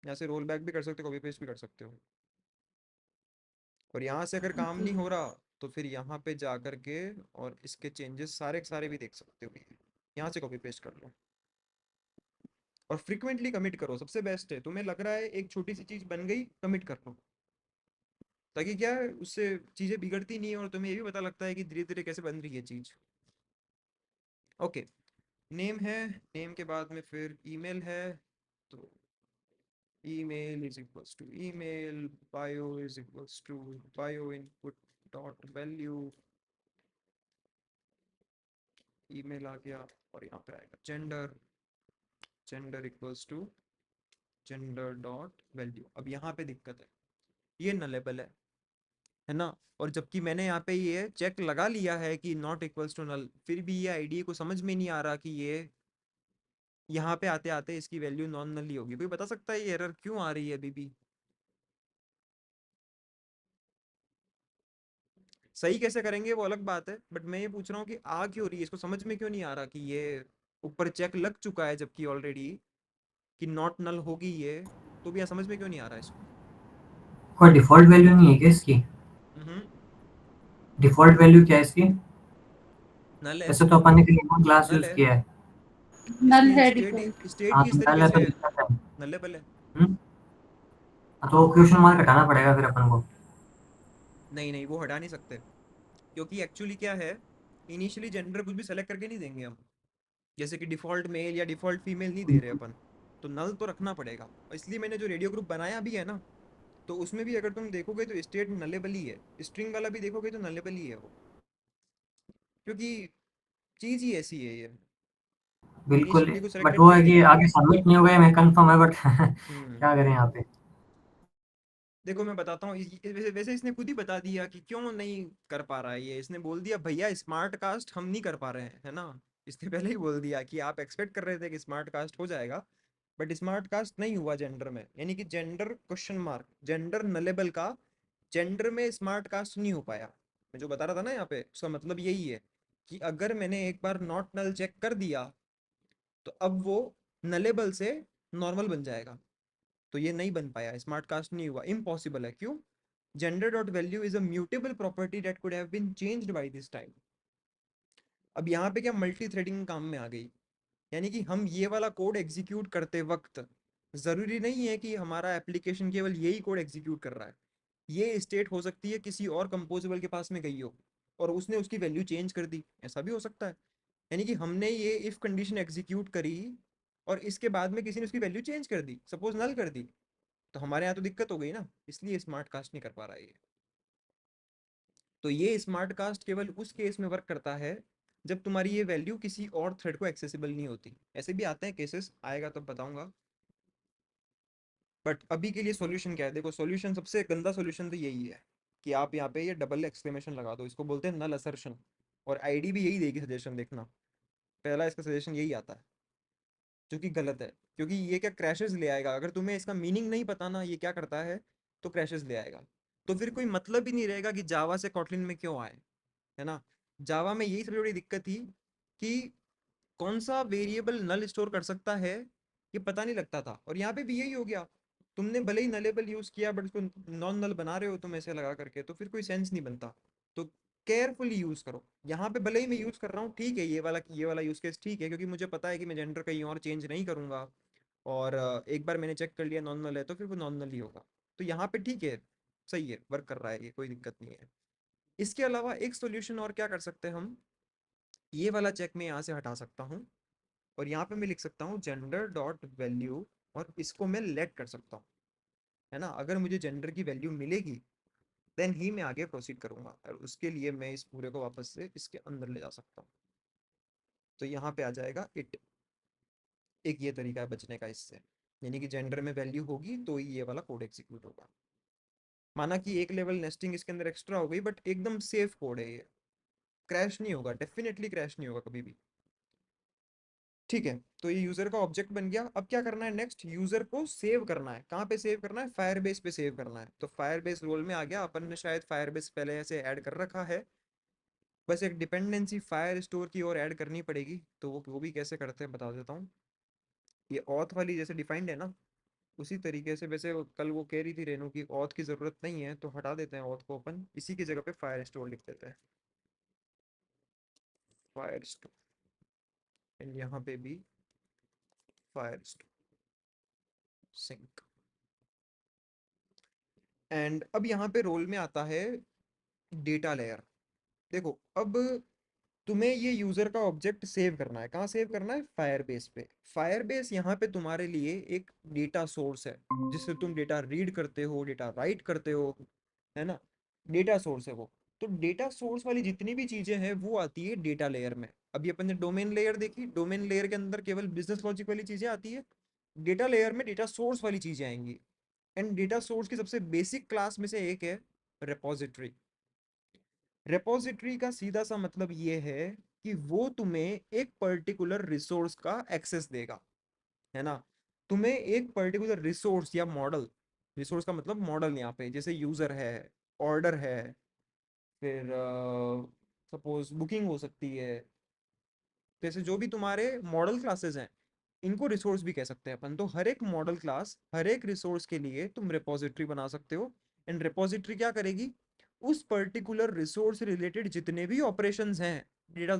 यहाँ से रोल बैक भी कर सकते हो, कॉपी पेस्ट भी कर सकते हो। और यहाँ से अगर काम ओके। नहीं हो रहा तो फिर यहाँ पे जा कर के और इसके चेंजेस सारे के सारे भी देख सकते हो, यहाँ से कॉपी पेस्ट कर लो। और फ्रीक्वेंटली कमिट करो, सबसे बेस्ट है। तुम्हें लग रहा है एक छोटी सी चीज बन गई, कमिट कर लो, ताकि क्या है उससे चीजें बिगड़ती नहीं है, और तुम्हें ये भी पता लगता है कि धीरे धीरे कैसे बन रही है चीज। ओके, नेम है, नेम के बाद में फिर ईमेल है, तो email is equals to email, bio is equals to bio input dot value, email आ गया। और यहाँ पे आएगा gender, gender equals to gender dot value. अब यहाँ पे दिक्कत है, ये नलेबल है ना, और जबकि मैंने यहाँ पे ये चेक लगा लिया है कि नॉट इक्वल्स टू नल, फिर भी ये आईडी को समझ में नहीं आ रहा कि ये यहाँ पे आते आते इसकी वैल्यू नॉन नल ही होगी। कोई बता सकता है ये एरर क्यों आ रही है अभी भी? सही कैसे करेंगे वो अलग बात है, बट मैं ये पूछ रहा हूँ कि आ क्यों रही है, इसको समझ में क्यों नहीं आ रहा कि ये ऊपर चेक लग चुका है जबकि ऑलरेडी कि नॉट नल होगी ये, तो भी यहाँ समझ में क्यों नहीं आ रहा है इसको? कोई डिफॉल्ट वैल्यू नहीं है क्या इसकी? हम्म, डिफॉल्ट वैल्यू क्या है इसकी? नल है, वैसे तो अपन ने क्लीन क्लास नल यूज है। किया है। नल इसकी है स्टेट डिफॉल्ट। स्टेट हाँ ही तो इस नल तरीके है तो से है, दिक्कत है। नलेबल है। हम्म, तो क्वेश्चन मार्क हटाना पड़ेगा फिर अपन को। नहीं नहीं, वो हटा नहीं सकते, क्योंकि एक्चुअली क्या है, इनिशियली जेंडर कुछ भी सेलेक्ट करके नहीं देंगे हम, जैसे कि डिफॉल्ट मेल या डिफॉल्ट फीमेल नहीं दे रहे अपन। तो नल तो रखना पड़ेगा, और इसलिए मैंने जो रेडियो ग्रुप बनाया भी है ना, तो उसमें भी अगर तुम देखोगे तो स्टेट नलेबल ही है, स्ट्रिंग वाला भी देखोगे तो नलेबल ही है वो, क्योंकि चीज ही ऐसी है ये, बिल्कुल। इनिशियली कुछ बट सेलेक्टेड वो नहीं है कि करेंगे। आगे सबमिट नहीं हो गया मैं कंफर्म है, बट हम्म, क्या करें यहाँ पे। देखो मैं बताता हूँ, वैसे वैसे इसने खुद ही बता दिया कि क्यों नहीं कर पा रहा है ये। इसने बोल दिया भैया स्मार्ट कास्ट हम नहीं कर पा रहे हैं, है ना। इसने पहले ही बोल दिया कि आप एक्सपेक्ट कर रहे थे कि स्मार्ट कास्ट हो जाएगा, बट स्मार्ट कास्ट नहीं हुआ जेंडर में, यानी कि gender question mark, gender nullable का जेंडर में स्मार्ट कास्ट नहीं हो पाया। मैं जो बता रहा था ना यहाँ पे, उसका मतलब यही है कि अगर मैंने एक बार नॉट नल चेक कर दिया तो अब वो नलेबल से नॉर्मल बन जाएगा। तो ये नहीं बन पाया, स्मार्ट कास्ट नहीं हुआ, इम्पॉसिबल है। क्यों? Gender dot value is a mutable property that could have been changed by this time. अब यहाँ पे क्या मल्टी थ्रेडिंग काम में आ गई, यानी कि हम ये वाला कोड एग्जीक्यूट करते वक्त ज़रूरी नहीं है कि हमारा एप्लीकेशन केवल यही कोड एग्जीक्यूट कर रहा है। ये स्टेट हो सकती है किसी और कंपोजेबल के पास में गई हो और उसने उसकी वैल्यू चेंज कर दी, ऐसा भी हो सकता है। यानी कि हमने ये इफ़ कंडीशन एग्जीक्यूट करी और इसके बाद में किसी ने उसकी वैल्यू चेंज कर दी, सपोज नल कर दी, तो हमारे यहाँ तो दिक्कत हो गई ना, इसलिए स्मार्ट कास्ट नहीं कर पा रहा है ये। तो ये स्मार्ट कास्ट केवल उस केस में वर्क करता है जब तुम्हारी ये वैल्यू किसी और थ्रेड को एक्सेसिबल नहीं होती। ऐसे भी आते हैं केसेस, आएगा तब बताऊंगा। बट अभी के लिए सॉल्यूशन क्या है, देखो सॉल्यूशन, सबसे गंदा सॉल्यूशन तो यही है कि आप यहाँ पे ये डबल एक्सक्लेमेशन लगा दो, इसको बोलते हैं नल असर्शन। और आईडी भी यही देगी सजेशन, देखना पहला इसका सजेशन यही आता है, जो कि गलत है। क्योंकि ये क्या क्रैशेस ले आएगा, अगर तुम्हें इसका मीनिंग नहीं पता ना ये क्या करता है, तो क्रैशेस ले आएगा। तो फिर कोई मतलब ही नहीं रहेगा कि जावा से कॉटलिन में क्यों आए, है ना। जावा में यही सबसे बड़ी दिक्कत थी कि कौन सा वेरिएबल नल स्टोर कर सकता है ये पता नहीं लगता था, और यहाँ पे भी यही हो गया। तुमने भले ही नलेबल यूज किया बट उसको नॉन नल बना रहे हो तुम ऐसे लगा करके, तो फिर कोई सेंस नहीं बनता। तो केयरफुली यूज करो। यहाँ पे भले ही मैं यूज कर रहा हूँ, ठीक है, ये वाला यूज केस ठीक है, क्योंकि मुझे पता है कि मैं जेंडर कहीं और चेंज नहीं करूंगा। और एक बार मैंने चेक कर लिया नॉन नल है तो फिर वो नॉन नल ही होगा। तो यहाँ पे ठीक है, सही है, वर्क कर रहा है ये, कोई दिक्कत नहीं है। इसके अलावा एक सोल्यूशन और क्या कर सकते हैं हम, ये वाला चेक मैं यहाँ से हटा सकता हूँ और यहाँ पे मैं लिख सकता हूँ जेंडर डॉट वैल्यू, और इसको मैं लेट कर सकता हूँ, है ना। अगर मुझे जेंडर की वैल्यू मिलेगी देन ही मैं आगे प्रोसीड करूंगा, और उसके लिए मैं इस पूरे को वापस से इसके अंदर ले जा सकता हूँ। तो यहाँ पे आ जाएगा इट। एक ये तरीका है बचने का इससे, यानी कि जेंडर में वैल्यू होगी तो ही ये वाला कोड एग्जीक्यूट होगा। माना कि एक लेवल नेस्टिंग इसके अंदर एक्स्ट्रा हो गई, बट एकदम सेफ कोड है ये, क्रैश नहीं होगा, डेफिनेटली क्रैश नहीं होगा कभी भी। ठीक है, तो ये यूजर का ऑब्जेक्ट बन गया। अब क्या करना है नेक्स्ट, यूजर को सेव करना है। कहाँ पे सेव करना है? फायरबेस पे सेव करना है। तो फायरबेस रोल में आ गया, अपन ने शायद फायरबेस पहले ऐसे ऐड कर रखा है, बस एक डिपेंडेंसी फायर स्टोर की ओर ऐड करनी पड़ेगी। तो वो भी कैसे करते हैं बता देता हूँ। ये ऑथ वाली जैसे डिफाइंड है ना, उसी तरीके से। वैसे कल वो कह रही थी रेनू की ऑथ की ज़रूरत नहीं है, तो हटा देते हैं ऑथ को, अपन इसी की जगह पे फायर स्टोर लिख देते हैं, फायर स्टोर। एंड यहाँ पे भी फायर स्टोर सिंक। एंड अब यहाँ पे रोल में आता है डेटा लेयर। देखो अब तुम्हें ये यूजर का ऑब्जेक्ट सेव करना है, कहाँ सेव करना है? फायरबेस पे। फायरबेस यहाँ पे तुम्हारे लिए एक डेटा सोर्स है, जिससे तुम डेटा रीड करते हो, डेटा राइट करते हो, है ना। डेटा सोर्स है वो। तो डेटा सोर्स वाली जितनी भी चीजें हैं वो आती है डेटा लेयर में। अभी अपन ने डोमेन लेयर देखी, डोमेन लेयर के अंदर केवल बिजनेस लॉजिक वाली चीजें आती है, डेटा लेयर में डेटा सोर्स वाली चीजें आएंगी। एंड डेटा सोर्स की सबसे बेसिक क्लास में से एक है रेपोजिटरी। रेपोजिटरी का सीधा सा मतलब ये है कि वो तुम्हें एक पर्टिकुलर रिसोर्स का एक्सेस देगा, है ना। तुम्हें एक पर्टिकुलर रिसोर्स या मॉडल, रिसोर्स का मतलब मॉडल, यहाँ पे जैसे यूजर है, ऑर्डर है, फिर सपोज बुकिंग हो सकती है, जैसे जो भी तुम्हारे मॉडल क्लासेस हैं इनको रिसोर्स भी कह सकते हैं अपन। तो हर एक मॉडल क्लास, हर एक रिसोर्स के लिए तुम रिपोजिटरी बना सकते हो। एंड रिपोजिटरी क्या करेगी, उस पर्टिकुलर रिसोर्स से रिलेटेड जितने भी ऑपरेशंस हैं डेटा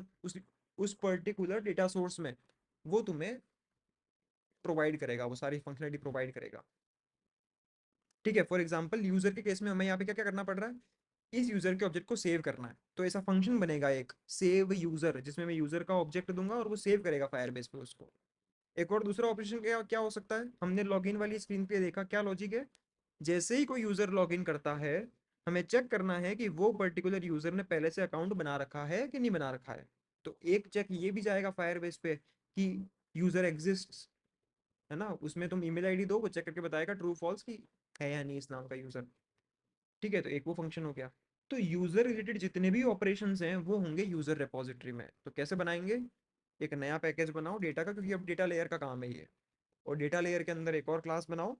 उस पर्टिकुलर डेटा सोर्स में, वो तुम्हें प्रोवाइड करेगा, वो सारी फंक्शनलिटी प्रोवाइड करेगा। ठीक है, फॉर एग्जांपल यूजर के केस में हमें यहाँ पे क्या क्या करना पड़ रहा है, इस यूजर के ऑब्जेक्ट को सेव करना है। तो ऐसा फंक्शन बनेगा एक सेव यूजर, जिसमें मैं यूजर का ऑब्जेक्ट दूंगा और वो सेव करेगा फायरबेस पे उसको। एक और दूसरा ऑपरेशन क्या क्या हो सकता है, हमने लॉगिन वाली स्क्रीन पे देखा, क्या लॉजिक है, जैसे ही कोई यूजर लॉगिन करता है हमें चेक करना है कि वो पर्टिकुलर यूजर ने पहले से अकाउंट बना रखा है कि नहीं बना रखा है। तो एक चेक ये भी जाएगा फायरबेस पे कि यूजर एग्जिस्ट, है ना। उसमें तुम ईमेल आईडी दो, वो चेक करके बताएगा ट्रू फॉल्स की है या नहीं इस नाम का यूजर। ठीक है, तो एक वो फंक्शन हो गया। तो यूजर रिलेटेड जितने भी ऑपरेशंस हैं वो होंगे यूजर रिपोजिटरी में। तो कैसे बनाएंगे, एक नया पैकेज बनाओ डेटा का, क्योंकि अब डेटा लेयर का काम है ये। और डेटा लेयर के अंदर एक और क्लास बनाओ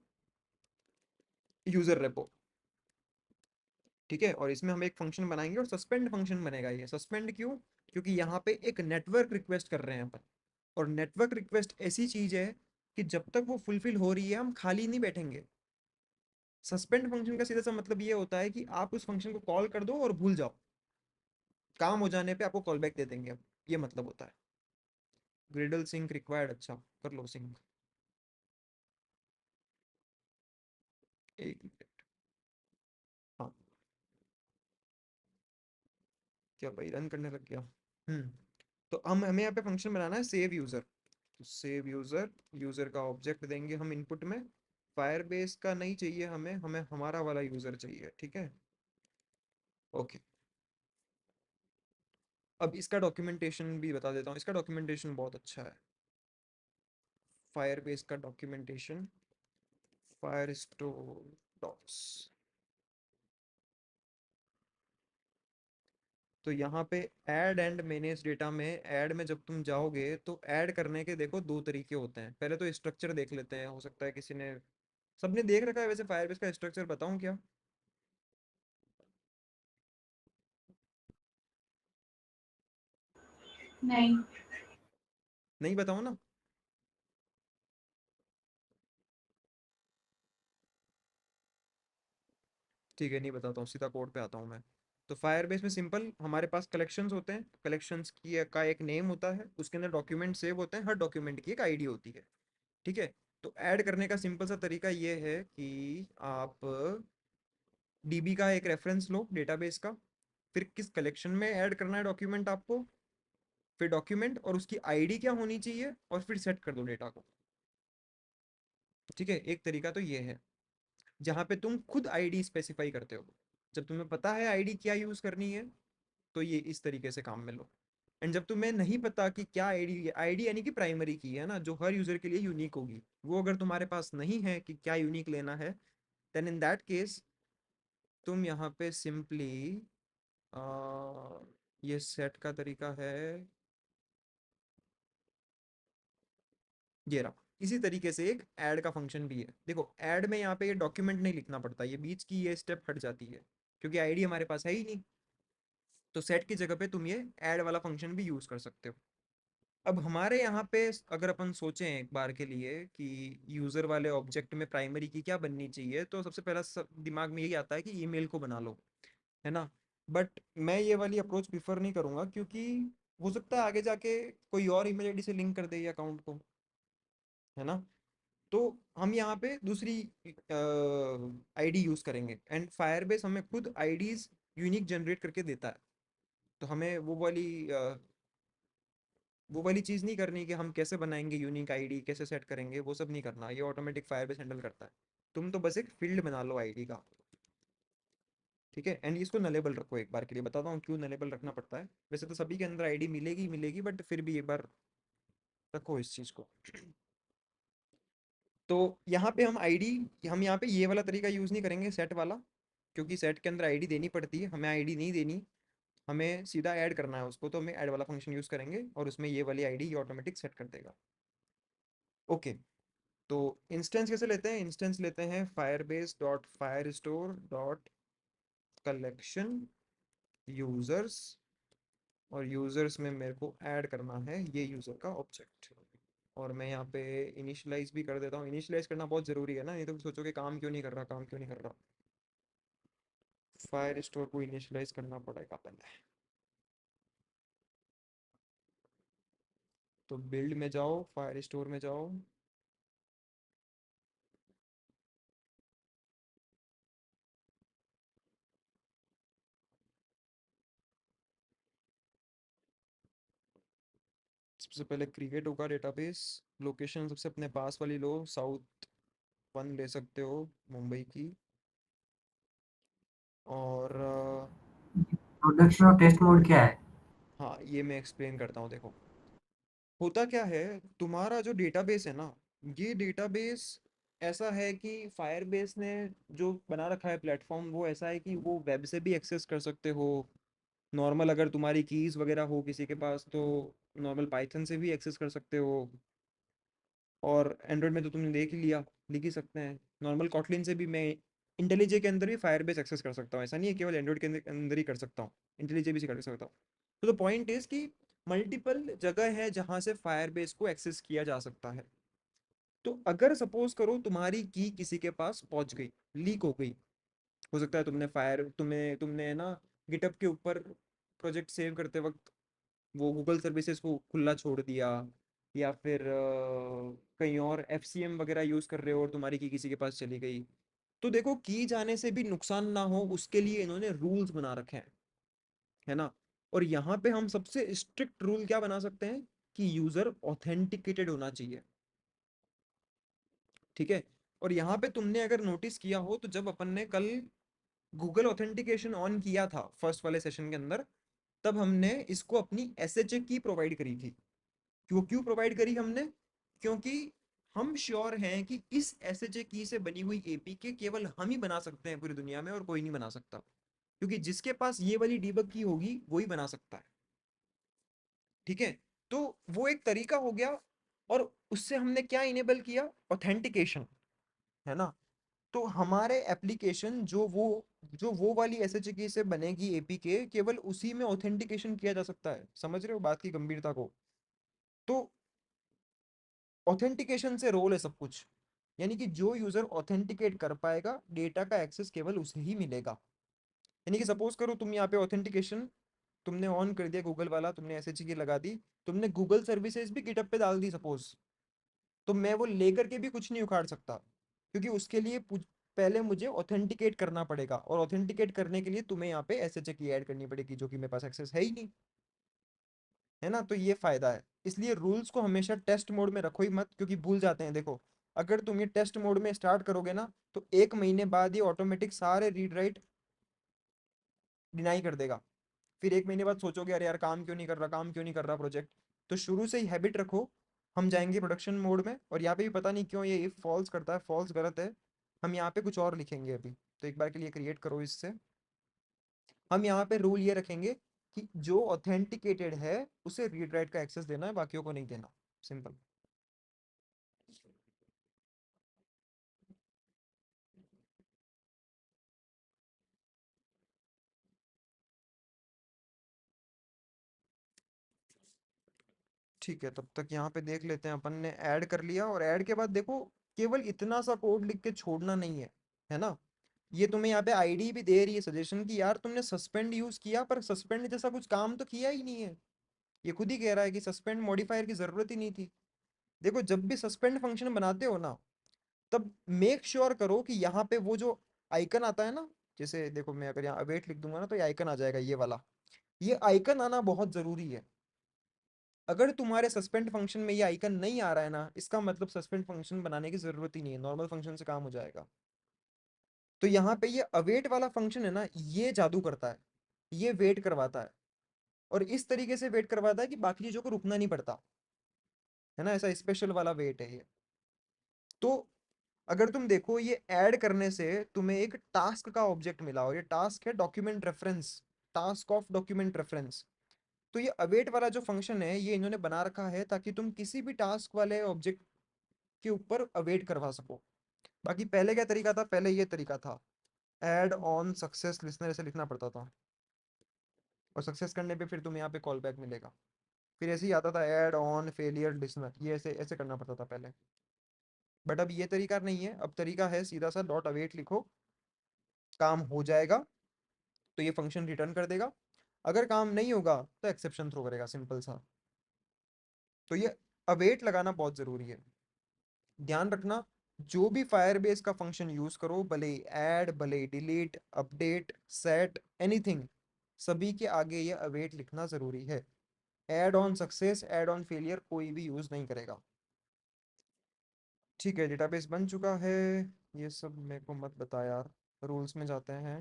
यूजर रेपो। ठीक है, और इसमें हम एक फंक्शन बनाएंगे और सस्पेंड फंक्शन बनेगा। ये सस्पेंड क्यों? क्योंकि यहाँ पे एक नेटवर्क रिक्वेस्ट कर रहे हैं अपन, और नेटवर्क रिक्वेस्ट ऐसी चीज है कि जब तक वो फुलफिल हो रही है हम खाली नहीं बैठेंगे। सस्पेंड फंक्शन का सीधा सा मतलब ये होता है कि आप उस फंक्शन को कॉल कर दो और भूल जाओ, काम हो जाने पे आपको कॉल बैक दे देंगे, अब ये मतलब होता है। ग्रिडल सिंक रिक्वायर्ड, अच्छा कर लो सिंक। एक मिनट, हाँ क्या भाई रन करने लग गया। तो हम हमें यहाँ पे फंक्शन बनाना है सेव यूजर। तो सेव यूजर, यूजर का ऑब्जेक्ट देंगे हम इनपुट में। फायर बेस का नहीं चाहिए हमें, हमें हमारा वाला यूजर चाहिए, ठीक है। ओके, अब इसका डॉक्यूमेंटेशन भी बता देता हूँ, इसका डॉक्यूमेंटेशन बहुत अच्छा है। फायर बेस का डॉक्यूमेंटेशन, फायर स्टोर डॉक्स। तो यहाँ पे ऐड एंड मैनेज डेटा में, ऐड में जब तुम जाओगे तो ऐड करने के देखो दो तरीके होते हैं। पहले तो स्ट्रक्चर देख लेते हैं, हो सकता है किसी ने, सबने देख रखा है वैसे फायरबेस का स्ट्रक्चर, बताऊं क्या? नहीं। नहीं बताऊं ना? ठीक है नहीं बताता हूँ, सीधा कोड पे आता हूँ मैं। तो फायरबेस में सिंपल हमारे पास कलेक्शंस होते हैं, कलेक्शंस की का एक नेम होता है, उसके अंदर डॉक्यूमेंट सेव होते हैं, हर डॉक्यूमेंट की एक आईडी होती है, ठीक है। तो ऐड करने का सिंपल सा तरीका ये है कि आप डीबी का एक रेफरेंस लो डेटाबेस का, फिर किस कलेक्शन में ऐड करना है डॉक्यूमेंट आपको, फिर डॉक्यूमेंट और उसकी आईडी क्या होनी चाहिए, और फिर सेट कर दो डेटा को, ठीक है। एक तरीका तो ये है जहाँ पे तुम खुद आईडी स्पेसिफाई करते हो। जब तुम्हें पता है आईडी क्या यूज़ करनी है तो ये इस तरीके से काम में लो। एंड जब तुम्हें नहीं पता कि क्या आईडी, आईडी यानी कि प्राइमरी की है ना, जो हर यूज़र के लिए यूनिक होगी, वो अगर तुम्हारे पास नहीं है कि क्या यूनिक लेना है, देन इन दैट केस तुम यहाँ पे सिंपली ये सेट का तरीका है, ये रहा। इसी तरीके से एक ऐड का फंक्शन भी है। देखो ऐड में यहाँ पे ये डॉक्यूमेंट नहीं लिखना पड़ता, ये बीच की ये स्टेप हट जाती है क्योंकि आईडी हमारे पास है ही नहीं। तो सेट की जगह पे तुम ये ऐड वाला फंक्शन भी यूज कर सकते हो। अब हमारे यहाँ पे अगर अपन सोचें एक बार के लिए कि यूजर वाले ऑब्जेक्ट में प्राइमरी की क्या बननी चाहिए, तो सबसे पहला दिमाग में यही आता है कि ईमेल को बना लो, है ना। बट मैं ये वाली अप्रोच प्रीफर नहीं करूंगा क्योंकि हो सकता है आगे जाके कोई और ईमेल आईडी से लिंक कर दे ये अकाउंट को, है ना। तो हम यहाँ पे दूसरी आईडी यूज करेंगे, एंड फायरबेस हमें खुद आईडीज यूनिक जनरेट करके देता है। तो हमें वो वाली चीज़ नहीं करनी कि हम कैसे बनाएंगे यूनिक आईडी, कैसे सेट करेंगे, वो सब नहीं करना, ये ऑटोमेटिक फायरबेस हैंडल करता है। तुम तो बस एक फील्ड बना लो आईडी का, ठीक है। एंड इसको नलेबल रखो, एक बार के लिए बताता हूँ क्यों नलेबल रखना पड़ता है। वैसे तो सभी के अंदर आईडी मिलेगी मिलेगी, बट फिर भी एक बार रखो इस चीज़ को। तो यहाँ पे हम यहाँ पे ये वाला तरीका यूज़ नहीं करेंगे सेट वाला, क्योंकि सेट के अंदर आईडी देनी पड़ती है, हमें आईडी नहीं देनी, हमें सीधा ऐड करना है उसको। तो हमें ऐड वाला फंक्शन यूज़ करेंगे और उसमें ये वाली आईडी ये ऑटोमेटिक सेट कर देगा। ओके, तो इंस्टेंस कैसे लेते हैं? इंस्टेंस लेते हैं Firebase dot fire store dot collection users, और यूजर्स में मेरे को ऐड करना है ये यूज़र का ऑब्जेक्ट। और मैं यहाँ पे इनिशियलाइज भी कर देता हूँ, इनिशियलाइज करना बहुत ज़रूरी है ना, नहीं तो सोचोगे काम क्यों नहीं कर रहा, काम क्यों नहीं कर रहा। फायर स्टोर को इनिशियलाइज करना पड़ेगा पहले। तो बिल्ड में जाओ, फायर स्टोर में जाओ, सबसे पहले क्रिएट होगा डेटाबेस। लोकेशन सबसे अपने पास वाली लो, साउथ वन ले सकते हो, मुंबई की। और प्रोडक्शन और टेस्ट मोड क्या है? हाँ ये मैं एक्सप्लेन करता हूँ, देखो होता क्या है, तुम्हारा जो डेटाबेस है ना, ये डेटाबेस ऐसा है कि फायरबेस ने जो बना रखा है प्लेटफॉर्म, वो ऐसा है कि वो वेब से भी एक्सेस कर सकते हो, नॉर्मल अगर तुम्हारी कीज़ वगैरह हो किसी के पास तो नॉर्मल पाइथन से भी एक्सेस कर सकते हो, और एंड्रॉयड में तो तुमने देख ही लिया, लिख ही सकते हैं। नॉर्मल कॉटलिन से भी मैं इंटेलिजे के अंदर भी फायरबेस एक्सेस कर सकता हूँ, ऐसा नहीं है केवल एंड्रॉयड के अंदर ही कर सकता हूँ, इंटेलिजे भी कर सकता हूँ। तो द पॉइंट इज कि मल्टीपल जगह है जहाँ से फायरबेस को एक्सेस किया जा सकता है। तो अगर सपोज करो तुम्हारी की किसी के पास पहुंच गई, लीक हो गई, हो सकता है तुमने ना गिटहब के ऊपर प्रोजेक्ट सेव करते वक्त वो गूगल सर्विसेज को खुला छोड़ दिया, या फिर कहीं और एफसीएम वगैरह यूज कर रहे हो और तुम्हारी की किसी के पास चली गई। तो देखो, की जाने से भी नुकसान ना हो उसके लिए इन्होंने रूल्स बना रखे हैं, है ना। और यहाँ पे हम सबसे स्ट्रिक्ट रूल क्या बना सकते हैं कि यूजर ऑथेंटिकेटेड होना चाहिए, ठीक है। और यहाँ पे तुमने अगर नोटिस किया हो तो जब अपन ने कल गूगल ऑथेंटिकेशन ऑन किया था फर्स्ट वाले सेशन के अंदर, तब हमने इसको अपनी एसएचए की प्रोवाइड करी थी। क्यों क्यों प्रोवाइड करी हमने? क्योंकि हम श्योर हैं कि इस एसएचए की से बनी हुई एपीके केवल हम ही बना सकते हैं पूरी दुनिया में, और कोई नहीं बना सकता, क्योंकि जिसके पास ये वाली डीबग की होगी वही बना सकता है, ठीक है। तो वो एक तरीका हो गया, और उससे हमने क्या इनेबल किया? ऑथेंटिकेशन, है ना। तो हमारे एप्लीकेशन जो वो वाली एसएचए की से बनेगी एपीके, केवल उसी में ऑथेंटिकेशन किया जा सकता है। समझ रहे हो बात की गंभीरता को? तो ऑथेंटिकेशन से रोल है सब कुछ, यानी कि जो यूजर ऑथेंटिकेट कर पाएगा डेटा का एक्सेस केवल उसे ही मिलेगा। यानी कि सपोज करो तुम यहाँ पे ऑथेंटिकेशन तुमने ऑन कर दिया, गूगल वाला तुमने एसएचए की लगा दी, तुमने गूगल सर्विसेज भी गिटहब पे डाल दी सपोज, तो मैं वो लेकर के भी कुछ नहीं उखाड़ सकता, क्योंकि उसके लिए पहले मुझे ऑथेंटिकेट करना पड़ेगा, और ऑथेंटिकेट करने के लिए तुम्हें यहाँ पे एसएचए की ऐड करनी पड़ेगी, जो कि मेरे पास एक्सेस है ही नहीं, है ना। तो ये फायदा है, इसलिए रूल्स को हमेशा टेस्ट मोड में रखो ही मत, क्योंकि भूल जाते हैं। देखो, अगर तुम ये टेस्ट मोड में स्टार्ट करोगे ना, तो 1 महीने बाद ये ऑटोमेटिक सारे रीड राइट डिनाई कर देगा। फिर 1 महीने बाद सोचोगे अरे यार काम क्यों नहीं कर रहा, काम क्यों नहीं कर रहा प्रोजेक्ट। तो शुरू से ही हैबिट रखो। हम जाएंगे प्रोडक्शन मोड में, और यहाँ पे भी पता नहीं क्यों ये इफ फॉल्स करता है, फॉल्स गलत है। हम यहाँ पे कुछ और लिखेंगे अभी, तो एक बार के लिए क्रिएट करो इससे। हम यहाँ पे रूल ये रखेंगे कि जो ऑथेंटिकेटेड है उसे रीड राइट का एक्सेस देना है, बाकियों को नहीं देना। सिंपल। ठीक है, तब तक यहाँ पे देख लेते हैं, अपन ने ऐड कर लिया, और ऐड के बाद देखो, केवल इतना सा कोड लिख के छोड़ना नहीं है ना। ये तुम्हें यहाँ पे आईडी भी दे रही है सजेशन की, यार तुमने सस्पेंड यूज किया पर सस्पेंड जैसा कुछ काम तो किया ही नहीं है। ये खुद ही कह रहा है कि सस्पेंड मॉडिफायर की जरूरत ही नहीं थी। देखो, जब भी सस्पेंड फंक्शन बनाते हो ना, तब मेक श्योर करो कि यहाँ पे वो जो आइकन आता है ना, जैसे देखो मैं अगर यहाँ अवेट लिख दूंगा ना, तो ये आइकन आ जाएगा, ये वाला। ये आइकन आना बहुत जरूरी है। अगर तुम्हारे सस्पेंड फंक्शन में ये आइकन नहीं आ रहा है ना, इसका मतलब सस्पेंड फंक्शन बनाने की जरूरत ही नहीं है, नॉर्मल फंक्शन से काम हो जाएगा। तो यहाँ पे ये अवेट वाला फंक्शन है ना, ये जादू करता है, ये वेट करवाता है, और इस तरीके से वेट करवाता है कि बाकी चीजों को रुकना नहीं पड़ता, है ना। ऐसा स्पेशल वाला वेट है ये। तो अगर तुम देखो, ये ऐड करने से तुम्हें एक टास्क का ऑब्जेक्ट मिला, और ये टास्क है document reference, task of document reference. तो ये अवेट वाला जो फंक्शन है, ये इन्होंने बना रखा है ताकि तुम किसी भी टास्क वाले ऑब्जेक्ट के ऊपर अवेट करवा सको। बाकी पहले क्या तरीका था? पहले ये तरीका था, ऐड ऑन सक्सेस लिसनर, ऐसे लिखना पड़ता था, और सक्सेस करने पे फिर तुम्हें यहाँ पे कॉल बैक मिलेगा। फिर ऐसे ही आता था ऐड ऑन फेलियर लिसनर, ये ऐसे ऐसे करना पड़ता था पहले। बट अब ये तरीका नहीं है, अब तरीका है सीधा सा डॉट अवेट लिखो, काम हो जाएगा तो ये फंक्शन रिटर्न कर देगा, अगर काम नहीं होगा तो एक्सेप्शन थ्रो करेगा, सिंपल सा। तो ये अवेट लगाना बहुत ज़रूरी है, ध्यान रखना। जो भी फायरबेस का फंक्शन यूज़ करो, भले ऐड, भले डिलीट, अपडेट, सेट, एनीथिंग, सभी के आगे ये अवेट लिखना ज़रूरी है। Add on success, add on failure कोई भी यूज़ नहीं करेगा। ठीक है, डेटाबेस बन चुका है। ये सब मेरे को मत बता यार, रूल्स में जाते हैं।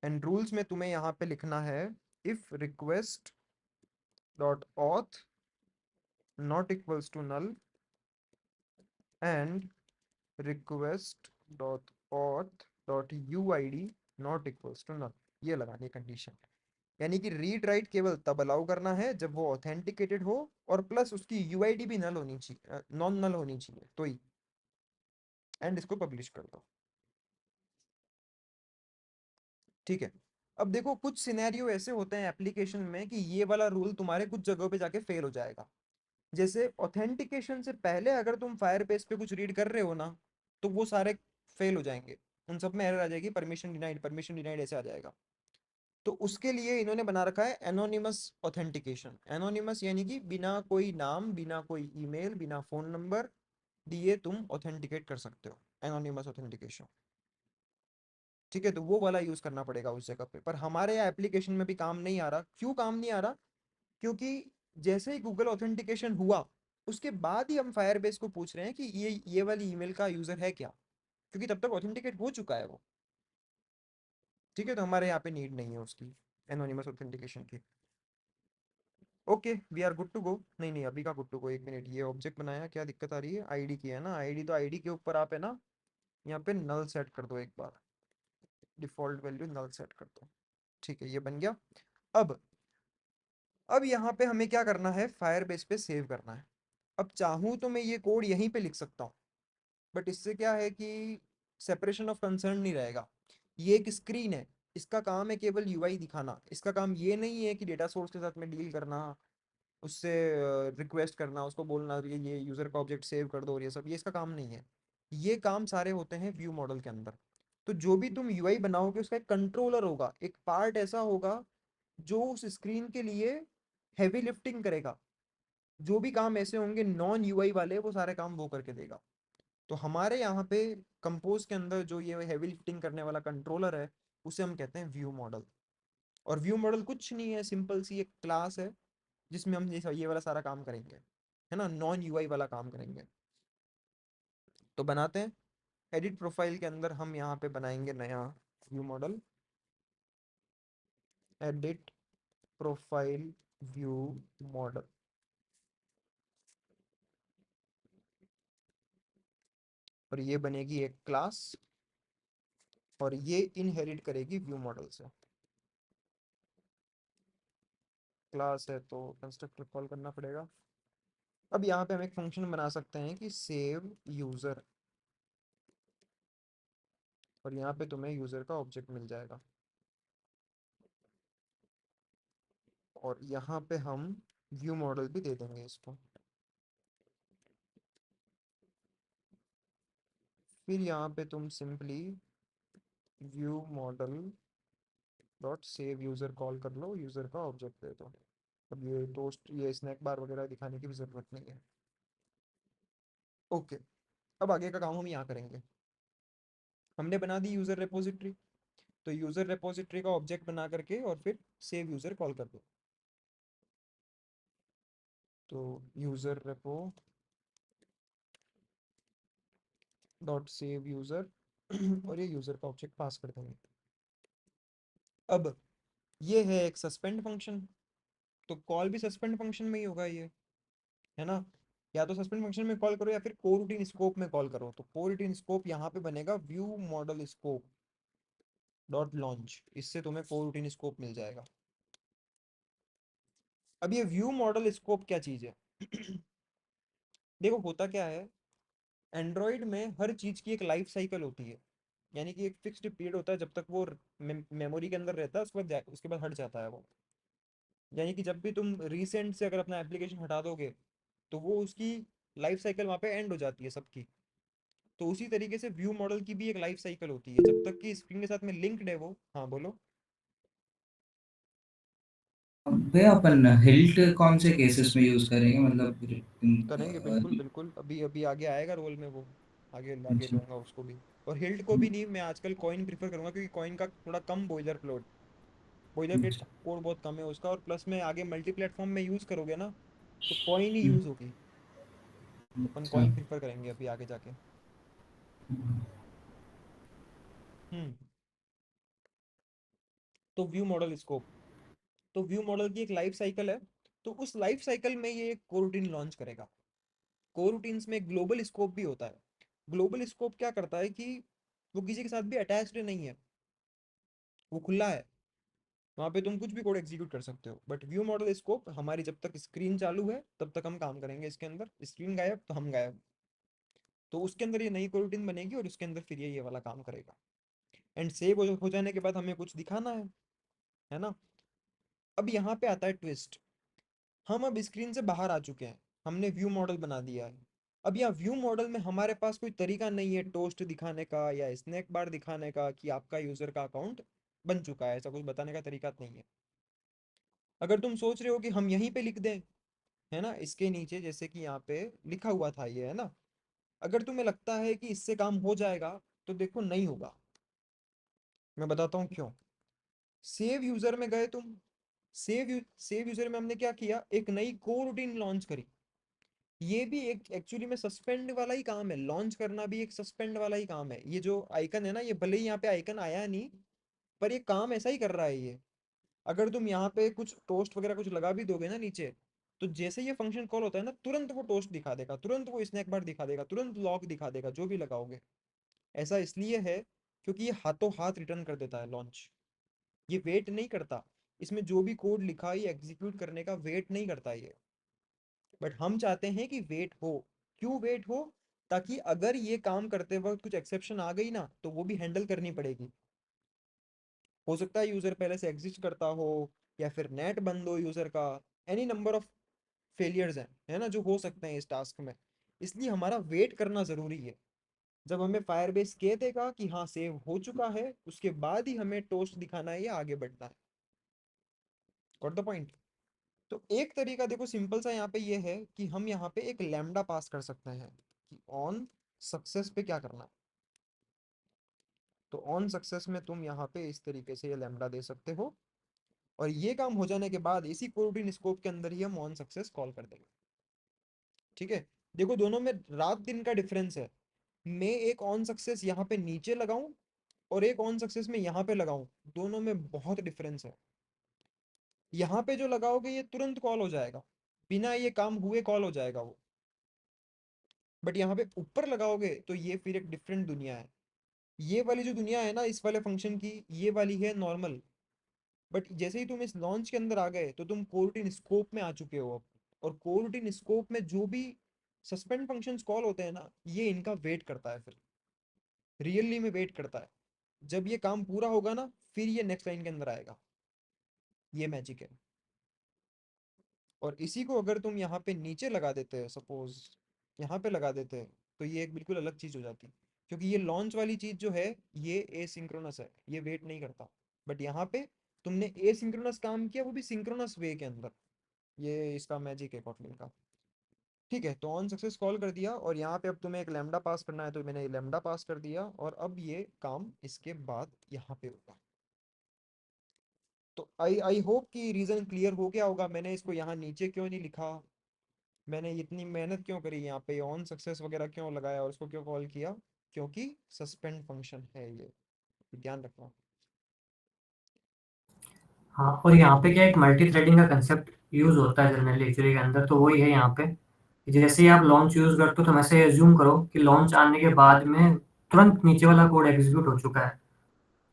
एंड रूल्स में तुम्हें यहाँ पे लिखना है, if request dot auth not equals to null, and request dot auth dot UID not equals to null, ये लगानी कंडीशन। यानी कि रीड राइट केवल तब अलाउ करना है जब वो ऑथेंटिकेटेड हो, और प्लस उसकी यूआईडी भी नल होनी चाहिए, नॉन नल होनी चाहिए, तो ही। एंड इसको पब्लिश कर दो, ठीक है। अब देखो कुछ सिनेरियो ऐसे होते हैं एप्लीकेशन में कि ये वाला रूल तुम्हारे कुछ जगहों पे जाके फेल हो जाएगा। जैसे ऑथेंटिकेशन से पहले अगर तुम फायरबेस पे कुछ रीड कर रहे हो ना, तो वो सारे फेल हो जाएंगे, उन सब में एरर आ जाएगी, परमिशन डिनाइड ऐसे आ जाएगा। तो उसके लिए इन्होंने बना रखा है एनोनिमस ऑथेंटिकेशन। एनोनिमस यानी कि बिना कोई नाम, बिना कोई ईमेल, बिना फोन नंबर दिए तुम ऑथेंटिकेट कर सकते हो, एनोनिमस ऑथेंटिकेशन। ठीक है, तो वो वाला यूज करना पड़ेगा उस जगह पे। पर हमारे यहाँ एप्लीकेशन में भी काम नहीं आ रहा। क्यों काम नहीं आ रहा? क्योंकि जैसे ही गूगल ऑथेंटिकेशन हुआ, उसके बाद ही हम फायरबेस को पूछ रहे हैं कि ये वाली ईमेल का यूजर है क्या, क्योंकि तब तक ऑथेंटिकेट हो चुका है वो। ठीक है, तो हमारे यहाँ पे नीड नहीं है उसकी, एनोनिमस ऑथेंटिकेशन की। Okay, we are good to go. नहीं नहीं, अभी का गुड टू गो, एक मिनट, ये ऑब्जेक्ट बनाया, क्या दिक्कत आ रही है? आईडी की है ना, आईडी तो आईडी के ऊपर आप है ना, यहाँ पे नल सेट कर दो एक बार, डिफॉल्ट वैल्यू नल सेट कर दो। ठीक है, ये बन गया। अब अब यहाँ पे हमें क्या करना है, फायरबेस पे सेव करना है। अब चाहूँ तो मैं ये कोड यहीं पे लिख सकता हूँ, बट इससे क्या है कि सेपरेशन ऑफ कंसर्न नहीं रहेगा। ये एक स्क्रीन है, इसका काम है केवल यूआई दिखाना। इसका काम ये नहीं है कि डेटा सोर्स के साथ में डील करना, उससे रिक्वेस्ट करना, उसको बोलना ये यूज़र का ऑब्जेक्ट सेव कर दो और ये सब, ये इसका काम नहीं है। ये काम सारे होते हैं व्यू मॉडल के अंदर। तो जो भी तुम यूआई बनाओगे उसका एक कंट्रोलर होगा, एक पार्ट ऐसा होगा जो उस स्क्रीन के लिए हैवी लिफ्टिंग करेगा। जो भी काम ऐसे होंगे नॉन यूआई वाले, वो सारे काम वो करके देगा। तो हमारे यहाँ पे कंपोज के अंदर जो ये हैवी लिफ्टिंग करने वाला कंट्रोलर है, उसे हम कहते हैं व्यू मॉडल। और व्यू मॉडल कुछ नहीं है, सिंपल सी एक क्लास है जिसमें हम ये वाला सारा काम करेंगे, है ना, नॉन यूआई वाला काम करेंगे। तो बनाते हैं। एडिट प्रोफाइल के अंदर हम यहाँ पे बनाएंगे नया view model, edit profile view model. और ये बनेगी एक क्लास, और ये इनहेरिट करेगी व्यू मॉडल से। क्लास है तो कंस्ट्रक्टर कॉल करना पड़ेगा। अब यहाँ पे हम एक फंक्शन बना सकते हैं कि सेव यूजर, और यहाँ पे तुम्हें यूजर का ऑब्जेक्ट मिल जाएगा। और यहाँ पे हम व्यू मॉडल भी दे देंगे इसको। फिर यहाँ पे तुम simply view model dot save user call कर लो, यूजर का ऑब्जेक्ट दे दो। अब ये टोस्ट, ये स्नैक बार वगैरह दिखाने की भी जरूरत नहीं है। ओके, अब आगे का काम हम यहाँ करेंगे। हमने बना दी यूजर रेपोजिटरी, तो यूजर रेपोजिटरी का ऑब्जेक्ट बना करके और फिर सेव यूजर कॉल कर दो। तो user repo dot save user और ये यूजर का ऑब्जेक्ट पास कर देंगे। अब ये है एक सस्पेंड फंक्शन, तो कॉल भी सस्पेंड फंक्शन में ही होगा ये, है ना। या तो सस्पेंड फंक्शन में कॉल करो या फिर कोरूटीन स्कोप में कॉल करो। तो कोरूटीन स्कोप यहाँ पे बनेगा view model scope dot launch, इससे तुम्हें कोरूटीन स्कोप मिल जाएगा। अब ये व्यू मॉडल स्कोप क्या चीज़ है? देखो होता क्या है, एंड्रॉयड में हर चीज़ की एक लाइफ साइकिल होती है। यानी कि एक फिक्स्ड पीरियड होता है जब तक वो मेमोरी के अंदर रहता है, उसके बाद हट जाता है वो। यानी कि जब भी तुम रिसेंट से अगर अपना एप्लीकेशन हटा दोगे, तो वो उसकी लाइफ साइकिल वहाँ पे एंड हो जाती है सबकी। तो उसी तरीके से व्यू मॉडल की भी एक लाइफ साइकिल होती है, जब तक कि स्क्रीन के साथ में लिंक्ड है वो। हाँ बोलो। भैया अपन हिल्ट कौन से केसेस में यूज करेंगे, मतलब करेंगे, बिल्कुल बिल्कुल, अभी अभी आगे आएगा रोल में वो, आगे आगे अच्छा। लूंगा उसको भी। और हिल्ट को भी नहीं, मैं आजकल कॉइन प्रीफर करूंगा, क्योंकि कॉइन का थोड़ा कम बॉयलर प्लेट अच्छा। कोड बहुत कम है उसका, और प्लस में आगे मल्टी प्लेटफॉर्म में यूज करोगे ना, तो कॉइन ही यूज होगी। तो अपन अच्छा। कॉइन प्रीफर करेंगे अभी आगे जाके। हम्म। तो व्यू मॉडल स्कोप, तो व्यू मॉडल की एक लाइफ साइकिल है। तो उस लाइफ साइकिल में ये एक कोरूटीन लॉन्च करेगा। कोरूटीन्स में ग्लोबल स्कोप भी होता है। ग्लोबल स्कोप क्या करता है कि वो किसी के साथ भी अटैच्ड नहीं है, वो खुला है, वहां पे तुम कुछ भी कोड एग्जीक्यूट कर सकते हो। बट व्यू मॉडल स्कोप हमारी जब तक स्क्रीन चालू है तब तक हम काम करेंगे इसके अंदर, स्क्रीन गायब तो हम गायब। तो उसके अंदर ये नई कोरूटीन बनेगी और उसके अंदर फिर ये वाला काम करेगा। एंड सेव हो जाने के बाद हमें कुछ दिखाना है, है ना। अब यहाँ पे आता है ट्विस्ट, हम अब स्क्रीन से बाहर आ चुके हैं, हमने व्यू मॉडल बना दिया है। अब यहाँ व्यू मॉडल में हमारे पास कोई तरीका नहीं है टोस्ट दिखाने का या स्नैक बार दिखाने का कि आपका यूजर का अकाउंट बन चुका है, ऐसा कुछ बताने का तरीका नहीं है। अगर तुम सोच रहे हो कि हम यहीं पे लिख दें, है ना, इसके नीचे जैसे कि यहाँ पे लिखा हुआ था ये, है ना, अगर तुम्हें लगता है कि इससे काम हो जाएगा तो देखो नहीं होगा। मैं बताता हूँ क्यों। सेव यूजर में गए तुम, सेव यूजर में हमने क्या किया, एक नई को रूटीन लॉन्च करी। ये भी एक एक्चुअली में सस्पेंड वाला ही काम है, लॉन्च करना भी एक सस्पेंड वाला ही काम है। ये जो आइकन है ना, ये भले ही यहाँ पे आइकन आया नहीं, पर ये काम ऐसा ही कर रहा है ये। अगर तुम यहाँ पे कुछ टोस्ट वगैरह कुछ लगा भी दोगे ना नीचे, तो जैसे ये फंक्शन कॉल होता है ना, तुरंत वो टोस्ट दिखा देगा, तुरंत वो स्नैक बार दिखा देगा, तुरंत लॉक दिखा देगा जो भी लगाओगे। ऐसा इसलिए है क्योंकि ये हाथों हाथ रिटर्न कर देता है लॉन्च। ये वेट नहीं करता, इसमें जो भी कोड लिखा है ये एग्जीक्यूट करने का वेट नहीं करता ये। बट हम चाहते हैं कि वेट हो। क्यों वेट हो? ताकि अगर ये काम करते वक्त कुछ एक्सेप्शन आ गई ना, तो वो भी हैंडल करनी पड़ेगी। हो सकता है यूजर पहले से एग्जिस्ट करता हो, या फिर नेट बंद हो यूजर का। एनी नंबर ऑफ फेलियर्स हैं, है ना, जो हो सकते हैं इस टास्क में। इसलिए हमारा वेट करना जरूरी है। जब हमें फायरबेस कह देगा कि हाँ सेव हो चुका है, उसके बाद ही हमें टोस्ट दिखाना है या आगे बढ़ना है। Got the point. तो एक तरीका देखो सिंपल सा यहाँ पे ये है कि हम यहाँ पे एक लैम्डा पास कर सकते हैं कि ऑन सक्सेस पे क्या करना है। तो ऑन सक्सेस में तुम यहाँ पे इस तरीके से ये लैम्डा दे सकते हो, और ये काम हो जाने के बाद इसी कोरोटीन स्कोप के अंदर ही हम ऑन सक्सेस कॉल कर देंगे। ठीक है। देखो दोनों में रात दिन का डिफरेंस है। मैं एक ऑन सक्सेस यहाँ पे नीचे लगाऊं और एक ऑन सक्सेस में यहाँ पे लगाऊं, दोनों में बहुत डिफरेंस है। यहाँ पे जो लगाओगे ये तुरंत कॉल हो जाएगा, बिना ये काम हुए कॉल हो जाएगा वो। बट यहाँ पे ऊपर लगाओगे तो ये फिर एक डिफरेंट दुनिया है। ये वाली जो दुनिया है ना इस वाले फंक्शन की, ये वाली है नॉर्मल। बट जैसे ही तुम इस लॉन्च के अंदर आ गए तो तुम कोरूटीन स्कोप में आ चुके हो अब। और कोरूटीन स्कोप में जो भी सस्पेंड फंक्शंस कॉल होते हैं ना, ये इनका वेट करता है, फिर रियली में वेट करता है। जब ये काम पूरा होगा ना, फिर ये नेक्स्ट लाइन के अंदर आएगा। ये मैजिक है। और इसी को अगर तुम यहाँ पे नीचे लगा देते हैं, सपोज यहाँ पे लगा देते हैं, तो ये एक बिल्कुल अलग चीज़ हो जाती। क्योंकि ये लॉन्च वाली चीज़ जो है ये एसिंक्रोनस है, ये वेट नहीं करता। बट यहाँ पे तुमने एसिंक्रोनस काम किया, वो भी सिंक्रोनस वे के अंदर। ये इसका मैजिक है कोटलिन का। ठीक है, तो ऑन सक्सेस कॉल कर दिया, और यहाँ पे अब तुम्हें एक लैम्डा पास करना है, तो मैंने लैम्डा पास कर दिया, और अब ये काम इसके बाद यहाँ पे होगा। तो आई होप कि रीज़न क्लियर हो गया होगा, मैंने इसको यहाँ नीचे क्यों नहीं लिखा, मैंने इतनी मेहनत क्यों करी यहाँ पे ऑन सक्सेस वगैरह क्यों लगाया और उसको क्यों कॉल किया। क्योंकि सस्पेंड फंक्शन है ये, ध्यान रखना। हाँ, और यहाँ पे क्या एक मल्टी थ्रेडिंग का कंसेप्ट यूज होता है जनरली एक्चुअली के अंदर, तो वही है यहाँ पे कि जैसे ही आप लॉन्च यूज करते हो तो वैसे एज्यूम करो कि लॉन्च आने के बाद में तुरंत नीचे वाला कोड एग्जीक्यूट हो चुका है।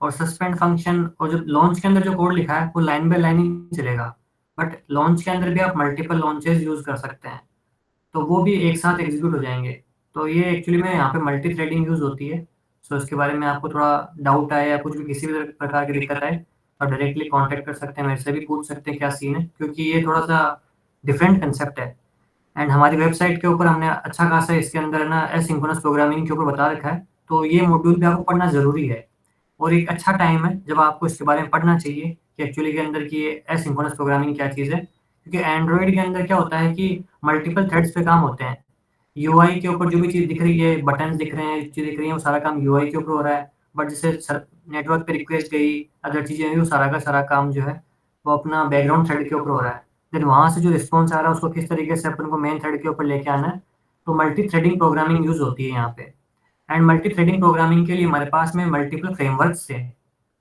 और सस्पेंड फंक्शन और जो लॉन्च के अंदर जो कोड लिखा है वो लाइन बाय लाइन ही चलेगा, बट लॉन्च के अंदर भी आप मल्टीपल लॉन्चेस यूज कर सकते हैं, तो वो भी एक साथ एग्जीक्यूट हो जाएंगे। तो ये एक्चुअली में यहाँ पे मल्टी थ्रेडिंग यूज होती है। सो इसके बारे में आपको थोड़ा डाउट आए या कुछ भी किसी भी प्रकार की दिक्कत आए तो आप डायरेक्टली कांटेक्ट कर सकते हैं, मेरे से भी पूछ सकते हैं क्या सीन है, क्योंकि ये थोड़ा सा डिफरेंट कंसेप्ट है। एंड हमारी वेबसाइट के ऊपर हमने अच्छा खासा इसके अंदर ना एसिंक्रोनस प्रोग्रामिंग के ऊपर बता रखा है, तो ये मॉड्यूल भी आपको पढ़ना ज़रूरी है। और एक अच्छा टाइम है जब आपको इसके बारे में पढ़ना चाहिए कि एक्चुअली के अंदर की ये एसिंक्रोनस प्रोग्रामिंग क्या चीज़ है, क्योंकि एंड्रॉयड के अंदर क्या होता है कि मल्टीपल थ्रेड्स पे काम होते हैं। यूआई के ऊपर जो भी चीज़ दिख रही है, बटन्स दिख रहे हैं, चीज़ दिख रही है, वो सारा काम यूआई के ऊपर हो रहा है। बट जैसे नेटवर्क पे रिक्वेस्ट गई, अदर चीज़ें हुई, वो सारा का सारा काम जो है वो अपना बैकग्राउंड थ्रेड के ऊपर हो रहा है। देन वहाँ से जो रिस्पॉन्स आ रहा है उसको किस तरीके से अपन को मेन थ्रेड के ऊपर लेके आना है, तो मल्टी थ्रेडिंग प्रोग्रामिंग यूज होती है यहाँ पे। एंड मल्टी थ्रेडिंग प्रोग्रामिंग के लिए हमारे पास में मल्टीपल फ्रेमवर्क्स हैं,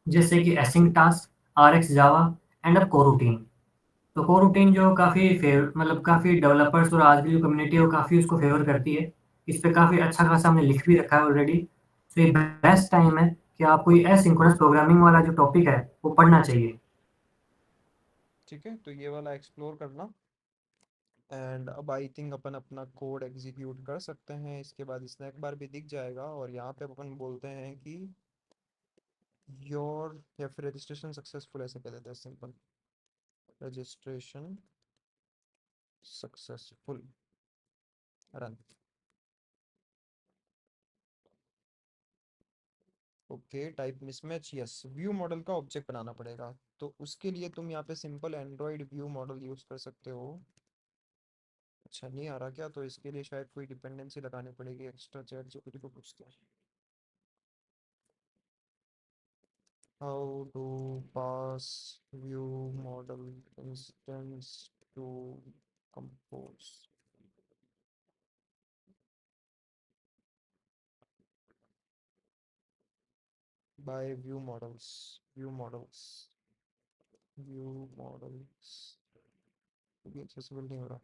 जैसे कि async task, RX Java and अब कोरूटीन। तो कोरूटीन जो काफ़ी फेवर मतलब काफ़ी डेवलपर्स और आज की जो कम्युनिटी है वो काफ़ी उसको फेवर करती है। इस पे काफ़ी अच्छा खासा हमने लिख भी रखा है ऑलरेडी। तो ये बेस्ट टाइम है कि आपको ये एसिंक्रोनस प्रोग्रामिंग वाला जो टॉपिक है वो पढ़ना चाहिए। ठीक है, तो ये वाला एक्सप्लोर करना। एंड अब आई थिंक अपन अपना कोड एग्जीक्यूट कर सकते हैं, इसके बाद स्नैक बार भी दिख जाएगा, और यहाँ पे अपन बोलते हैं कि योर या फिर रजिस्ट्रेशन सक्सेसफुल ऐसे कह देते हैं, simple registration successful run. Okay, type mismatch, yes. View model का ऑब्जेक्ट बनाना पड़ेगा, तो उसके लिए तुम यहाँ पे simple Android view model use कर सकते हो। अच्छा नहीं आ रहा क्या? तो इसके लिए शायद कोई डिपेंडेंसी लगानी पड़ेगी एक्स्ट्रा, चैट जीपीटी को पूछते हैं। How to pass view model instance to compose. By view models भी एक्सेसिबल नहीं हो रहा।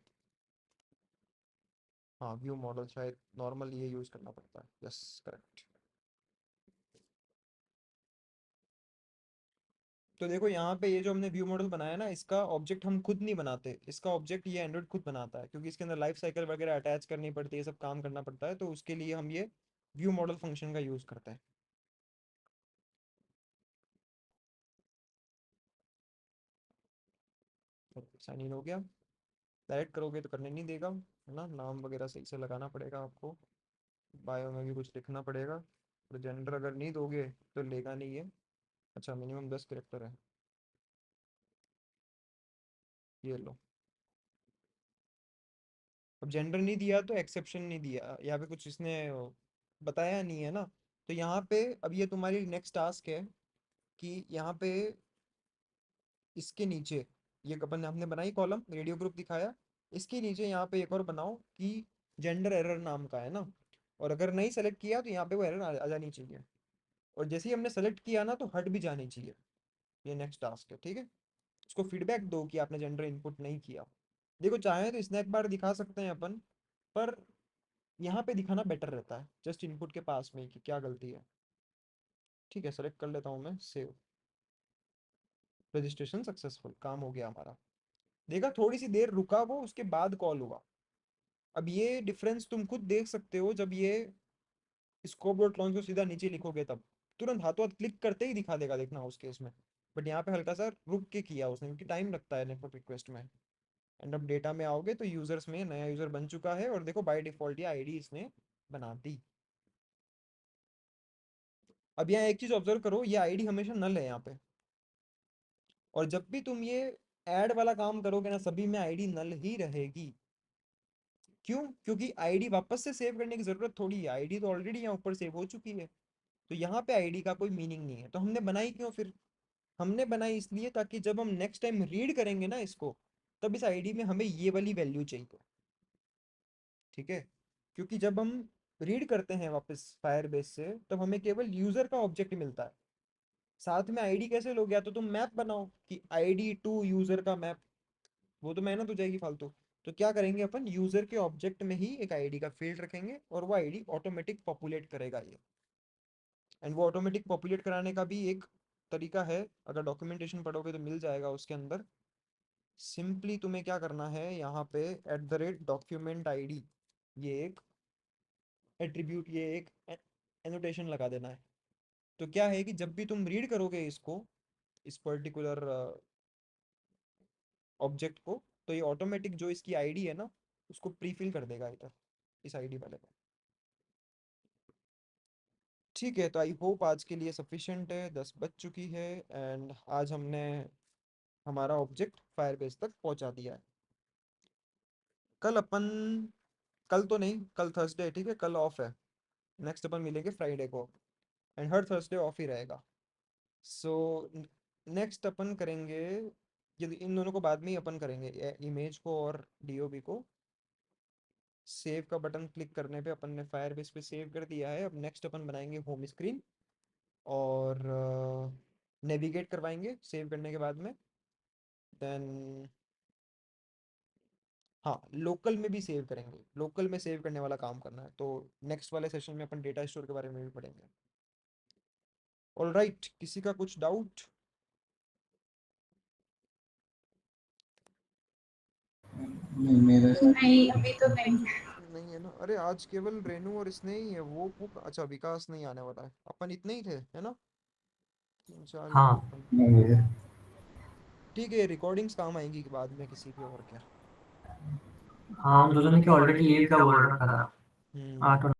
हाँ, व्यू मॉडल शायद नॉर्मल ये यूज करना पड़ता है, यस करेक्ट। तो देखो यहाँ पे ये जो हमने व्यू मॉडल बनाया ना, इसका ऑब्जेक्ट हम खुद नहीं बनाते, इसका ऑब्जेक्ट ये एंड्रॉइड खुद बनाता है, क्योंकि इसके अंदर लाइफ साइकिल वगैरह अटैच करनी पड़ती है, सब काम करना पड़ता है, तो उसके लिए हम ये व्यू मॉडल फंक्शन का यूज करते हैं। साइन इन हो गया। डायरेक्ट करोगे तो करने नहीं देगा, है ना, नाम वगैरह सही से लगाना पड़ेगा आपको, बायो में भी कुछ लिखना पड़ेगा, और जेंडर अगर नहीं दोगे तो लेगा नहीं है। अच्छा, मिनिमम 10 कैरेक्टर है, ये लो। अब जेंडर नहीं दिया तो एक्सेप्शन नहीं दिया, यहाँ पे कुछ इसने बताया नहीं है ना। तो यहाँ पे अब ये तुम्हारी नेक्स्ट टास्क है कि यहाँ पे इसके नीचे ये अपन हमने बनाई कॉलम, रेडियो ग्रुप दिखाया, इसके नीचे यहाँ पे एक और बनाओ कि जेंडर एरर नाम का है ना, और अगर नहीं सेलेक्ट किया तो यहाँ पे वो एरर आ जानी चाहिए, और जैसे ही हमने सेलेक्ट किया ना तो हट भी जानी चाहिए। ये नेक्स्ट टास्क है, ठीक है। उसको फीडबैक दो कि आपने जेंडर इनपुट नहीं किया। देखो चाहे तो स्नैक बार दिखा सकते हैं अपन, पर यहाँ पे दिखाना बेटर रहता है जस्ट इनपुट के पास में कि क्या गलती है। ठीक है, सेलेक्ट कर लेता हूँ मैं, सेव। रजिस्ट्रेशन सक्सेसफुल, काम हो गया हमारा। देखा, थोड़ी सी देर रुका वो, उसके बाद कॉल हुआ। अब ये डिफरेंस तुम खुद देख सकते हो, जब ये स्कोप डॉट लॉन्च को सीधा नीचे लिखोगे तब तुरंत हाथों हाथ क्लिक करते ही दिखा देगा, देखना उस केस में। बट यहाँ पे हल्का सा रुक के किया उसने, क्योंकि टाइम लगता है नेटवर्क रिक्वेस्ट में। एंड अब डेटा में आओगे तो यूजर्स में नया यूजर बन चुका है, और देखो बाय डिफॉल्ट ये आईडी इसने बना दी। अब यहाँ एक चीज ऑब्जर्व करो, ये आईडी हमेशा नल है यहाँ पे, और जब भी तुम ये ऐड वाला काम करोगे ना, सभी में आईडी नल ही रहेगी। क्यों? क्योंकि आईडी वापस से सेव करने की जरूरत थोड़ी है, आईडी तो ऑलरेडी यहाँ ऊपर सेव हो चुकी है, तो यहाँ पे आईडी का कोई मीनिंग नहीं है। तो हमने बनाई क्यों फिर? हमने बनाई इसलिए ताकि जब हम नेक्स्ट टाइम रीड करेंगे ना इसको, तब इस आईडी में हमें ये वाली वैल्यू चाहिए, ठीक है। क्योंकि जब हम रीड करते हैं वापस फायरबेस से, तब हमें केवल यूजर का ऑब्जेक्ट मिलता है, साथ में आईडी कैसे लोगे? या तो तुम मैप बनाओ कि आईडी टू यूजर का मैप, वो तो मेहनत हो जाएगी फालतू। तो क्या करेंगे अपन, यूजर के ऑब्जेक्ट में ही एक आईडी का फील्ड रखेंगे, और वो आईडी ऑटोमेटिक पॉपुलेट करेगा ये। एंड वो ऑटोमेटिक पॉपुलेट कराने का भी एक तरीका है, अगर डॉक्यूमेंटेशन पढ़ोगे तो मिल जाएगा उसके अंदर। सिंपली तुम्हें क्या करना है, यहाँ पे @document id, ये एक एट्रीब्यूट, ये एक एनोटेशन लगा देना है। तो क्या है कि जब भी तुम रीड करोगे इसको, इस पर्टिकुलर ऑब्जेक्ट को, तो ये ऑटोमेटिक जो इसकी आईडी है ना, उसको प्रीफिल कर देगा इधर, इस आईडी वाले को। ठीक है, तो आई होप आज के लिए सफिशिएंट है, 10 बज चुकी है, एंड आज हमने हमारा ऑब्जेक्ट फायरबेस तक पहुंचा दिया है। कल अपन, कल तो नहीं, कल थर्सडे है, ठीक है, कल ऑफ है। नेक्स्ट अपन मिलेंगे फ्राइडे को, एंड हर थर्सडे ऑफ ही रहेगा। सो नेक्स्ट अपन करेंगे, ये इन दोनों को बाद में ही अपन करेंगे, इमेज को और डीओबी को। सेव का बटन क्लिक करने पे अपन ने फायरबेस पे सेव कर दिया है। अब नेक्स्ट अपन बनाएंगे होम स्क्रीन, और नेविगेट करवाएंगे सेव करने के बाद में। देन हाँ, लोकल में भी सेव करेंगे, लोकल में सेव करने वाला काम करना है, तो नेक्स्ट वाले सेशन में अपन डेटा स्टोर के बारे में भी पढ़ेंगे। ऑलराइट, किसी का कुछ डाउट? नहीं मेरे साथ नहीं, अभी तो नहीं। नहीं है ना? अरे आज केवल रेनू और इसने ही है, वो अच्छा विकास नहीं आने वाला है, अपन इतने ही थे, है ना। 3-4 हाँ मिनट ठीक है, रिकॉर्डिंग्स काम आएंगी बाद में किसी की, और क्या। हाँ, हम दोनों ने क्या ऑलरेडी लीड का बोल रखा था हम्म 8 और